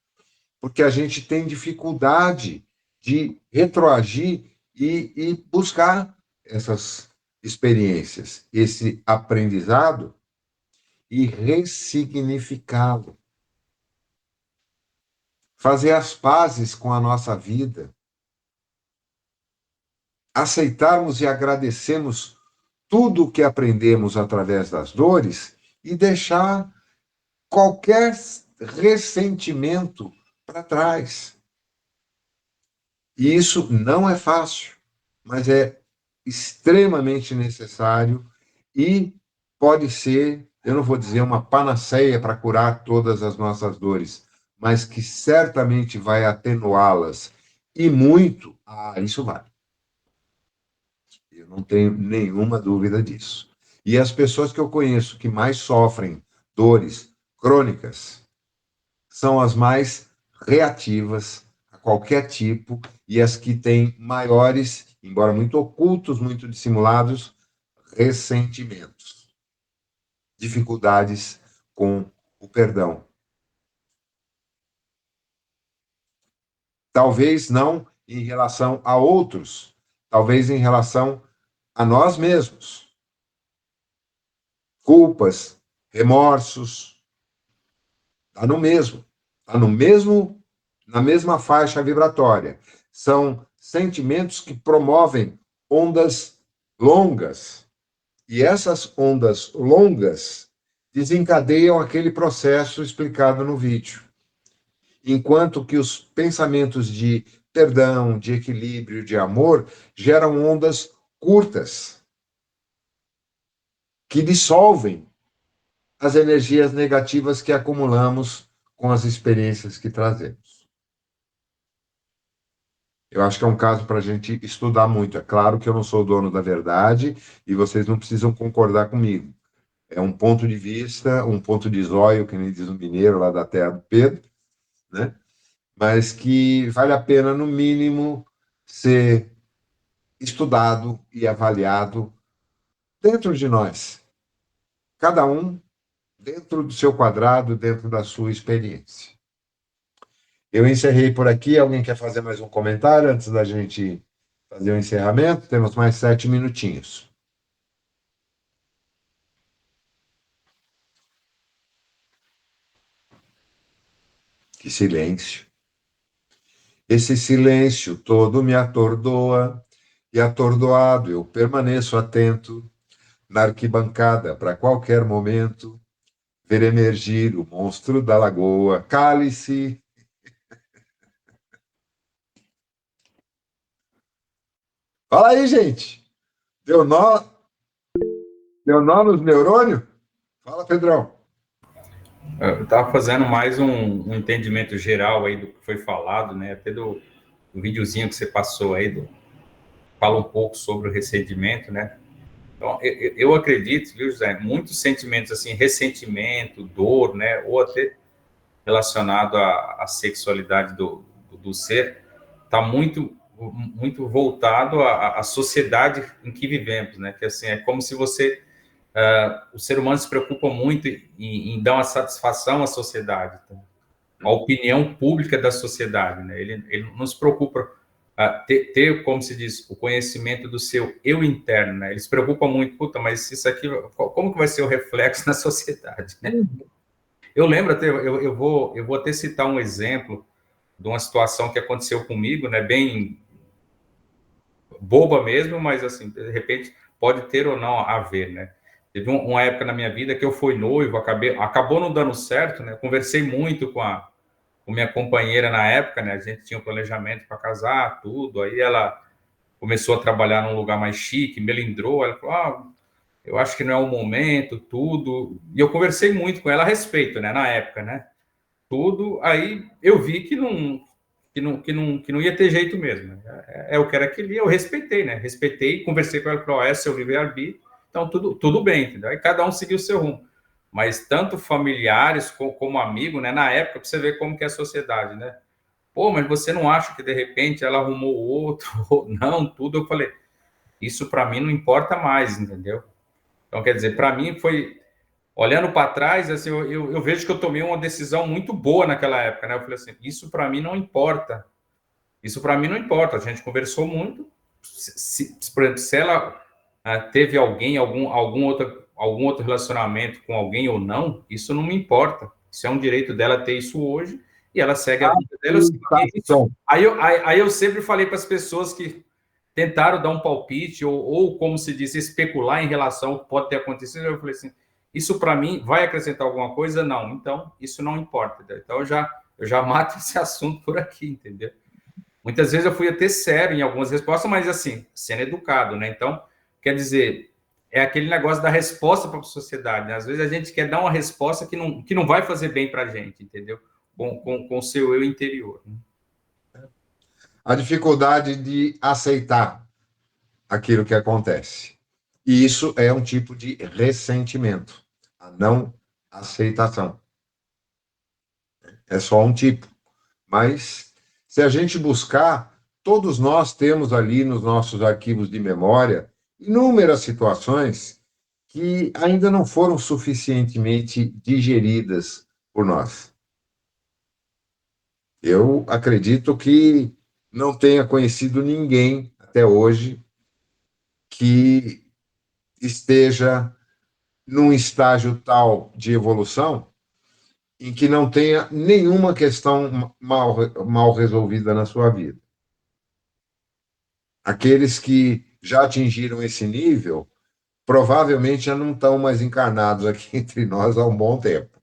porque a gente tem dificuldade de retroagir e buscar essas experiências, esse aprendizado e ressignificá-lo. Fazer as pazes com a nossa vida, aceitarmos e agradecermos tudo o que aprendemos através das dores e deixar qualquer ressentimento para trás. E isso não é fácil, mas é extremamente necessário e pode ser, eu não vou dizer uma panaceia para curar todas as nossas dores, mas que certamente vai atenuá-las e muito, isso vai. Eu não tenho nenhuma dúvida disso. E as pessoas que eu conheço que mais sofrem dores crônicas são as mais reativas a qualquer tipo e as que têm maiores, embora muito ocultos, muito dissimulados, ressentimentos, dificuldades com o perdão. Talvez não em relação a outros, talvez em relação a nós mesmos. Culpas, remorsos, está no mesmo, na mesma faixa vibratória. São sentimentos que promovem ondas longas. E essas ondas longas desencadeiam aquele processo explicado no vídeo. Enquanto que os pensamentos de perdão, de equilíbrio, de amor, geram ondas curtas, que dissolvem as energias negativas que acumulamos com as experiências que trazemos. Eu acho que é um caso para a gente estudar muito. É claro que eu não sou o dono da verdade e vocês não precisam concordar comigo. É um ponto de vista, um ponto de zóio, que nem diz o mineiro lá da terra do Pedro, né? Mas que vale a pena, no mínimo, ser estudado e avaliado dentro de nós. Cada um dentro do seu quadrado, dentro da sua experiência. Eu encerrei por aqui. Alguém quer fazer mais um comentário antes da gente fazer o encerramento? Temos mais 7 minutinhos. Que silêncio. Esse silêncio todo me atordoa, e atordoado eu permaneço atento na arquibancada para qualquer momento ver emergir o monstro da lagoa. Cale-se. Fala aí, gente. Deu nó nos neurônios? Fala, Pedrão. Eu estava fazendo mais um entendimento geral aí do que foi falado, né? Até do videozinho que você passou aí, fala um pouco sobre o ressentimento, né? Então, eu acredito, viu, José, muitos sentimentos, assim, ressentimento, dor, né? Ou até relacionado à sexualidade do ser, está muito voltado à sociedade em que vivemos, né? Que, assim, é como se você... o ser humano se preocupa muito em dar uma satisfação à sociedade, tá? A opinião pública da sociedade, né? Ele não se preocupa ter, como se diz, o conhecimento do seu eu interno, né? Ele se preocupa muito, puta, mas isso aqui, como que vai ser o reflexo na sociedade, né? Eu lembro até, eu vou até citar um exemplo de uma situação que aconteceu comigo, né? Bem boba mesmo, mas assim, de repente pode ter ou não a ver, né? Teve uma época na minha vida que eu fui noivo, acabou não dando certo, né? Conversei muito com minha companheira na época, né? A gente tinha um planejamento para casar, tudo. Aí ela começou a trabalhar num lugar mais chique, melindrou. Ela falou, eu acho que não é o momento, tudo. E eu conversei muito com ela a respeito, né? Na época, né? Tudo. Aí eu vi que que não ia ter jeito mesmo. Eu quero aquele, eu respeitei, né? Respeitei, conversei com ela, falou, é seu livre-arbítrio, então tudo bem, entendeu? Aí cada um seguiu o seu rumo. Mas tanto familiares como amigo, né? Na época, para você ver como que é a sociedade, né? Pô, mas você não acha que de repente ela arrumou outro? Não, tudo. Eu falei, isso para mim não importa mais, entendeu? Então, quer dizer, para mim foi, olhando para trás, assim, eu vejo que eu tomei uma decisão muito boa naquela época, né? Eu falei assim, isso para mim não importa. Isso para mim não importa. A gente conversou muito. Por exemplo, se ela teve algum outro relacionamento com alguém ou não, isso não me importa. Isso é um direito dela ter isso hoje e ela segue a vida dela. Aí eu sempre falei para as pessoas que tentaram dar um palpite ou, como se diz, especular em relação ao que pode ter acontecido. Eu falei assim, isso para mim vai acrescentar alguma coisa? Não. Então, isso não importa. Então, eu já mato esse assunto por aqui, entendeu? Muitas vezes eu fui até sério em algumas respostas, mas assim, sendo educado, né? Então, quer dizer, é aquele negócio da resposta para a sociedade, né? Às vezes a gente quer dar uma resposta que não vai fazer bem para a gente, entendeu? Com o seu eu interior. Né? A dificuldade de aceitar aquilo que acontece. E isso é um tipo de ressentimento, a não aceitação. É só um tipo. Mas, se a gente buscar, todos nós temos ali nos nossos arquivos de memória inúmeras situações que ainda não foram suficientemente digeridas por nós. Eu acredito que não tenha conhecido ninguém até hoje que esteja num estágio tal de evolução em que não tenha nenhuma questão mal resolvida na sua vida. Aqueles que já atingiram esse nível provavelmente já não estão mais encarnados aqui entre nós há um bom tempo.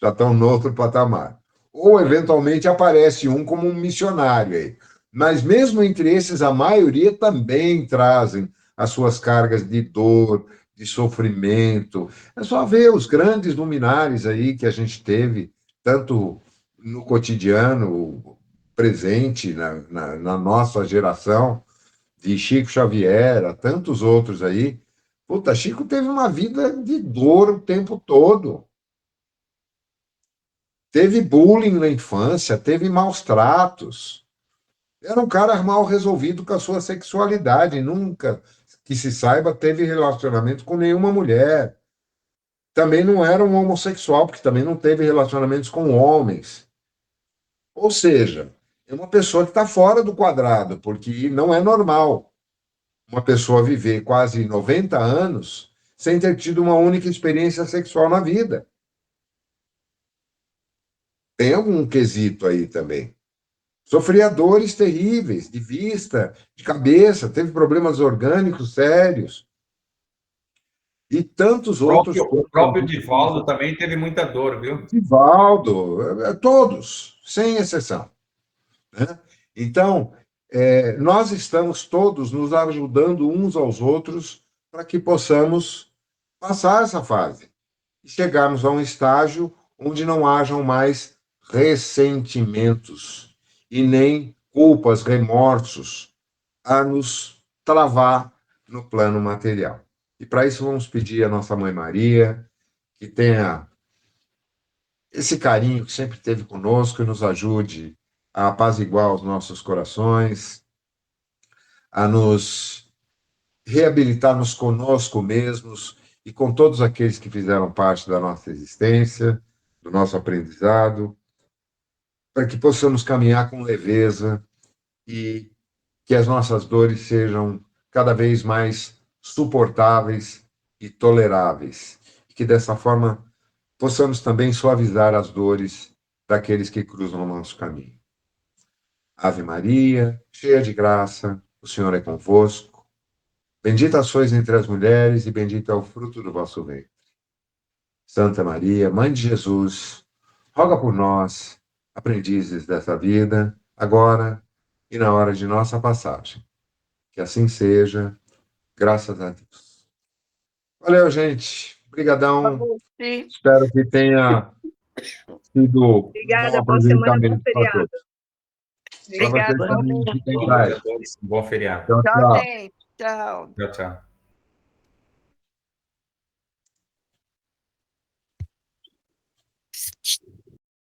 Já estão no outro patamar. Ou, eventualmente, aparece um como um missionário aí. Mas, mesmo entre esses, a maioria também trazem as suas cargas de dor, de sofrimento. É só ver os grandes luminares aí que a gente teve, tanto no cotidiano presente, na nossa geração, de Chico Xavier, a tantos outros aí. Puta, Chico teve uma vida de dor o tempo todo. Teve bullying na infância, teve maus tratos. Era um cara mal resolvido com a sua sexualidade. Nunca, que se saiba, teve relacionamento com nenhuma mulher. Também não era um homossexual, porque também não teve relacionamentos com homens. Ou seja, é uma pessoa que está fora do quadrado, porque não é normal uma pessoa viver quase 90 anos sem ter tido uma única experiência sexual na vida. Tem algum quesito aí também. Sofria dores terríveis, de vista, de cabeça, teve problemas orgânicos sérios. E tantos outros. O próprio Divaldo também teve muita dor, viu? Divaldo, todos, sem exceção. Né? Então, nós estamos todos nos ajudando uns aos outros para que possamos passar essa fase e chegarmos a um estágio onde não hajam mais ressentimentos e nem culpas, remorsos a nos travar no plano material. E para isso vamos pedir à nossa Mãe Maria que tenha esse carinho que sempre teve conosco e nos ajude a apaziguar os nossos corações, a nos reabilitarmos conosco mesmos e com todos aqueles que fizeram parte da nossa existência, do nosso aprendizado, para que possamos caminhar com leveza e que as nossas dores sejam cada vez mais suportáveis e toleráveis. E que dessa forma possamos também suavizar as dores daqueles que cruzam o nosso caminho. Ave Maria, cheia de graça, o Senhor é convosco. Bendita sois entre as mulheres e bendito é o fruto do vosso ventre. Santa Maria, Mãe de Jesus, roga por nós, aprendizes dessa vida, agora e na hora de nossa passagem. Que assim seja, graças a Deus. Valeu, gente. Obrigadão. Espero que tenha sido Obrigada, um boa semana, bom aproveitamento para feriado. todos. Para vocês Obrigada. também. Fiquem em paz. Bom feriado. Tchau, Tchau, tchau. gente. Tchau. Tchau, tchau.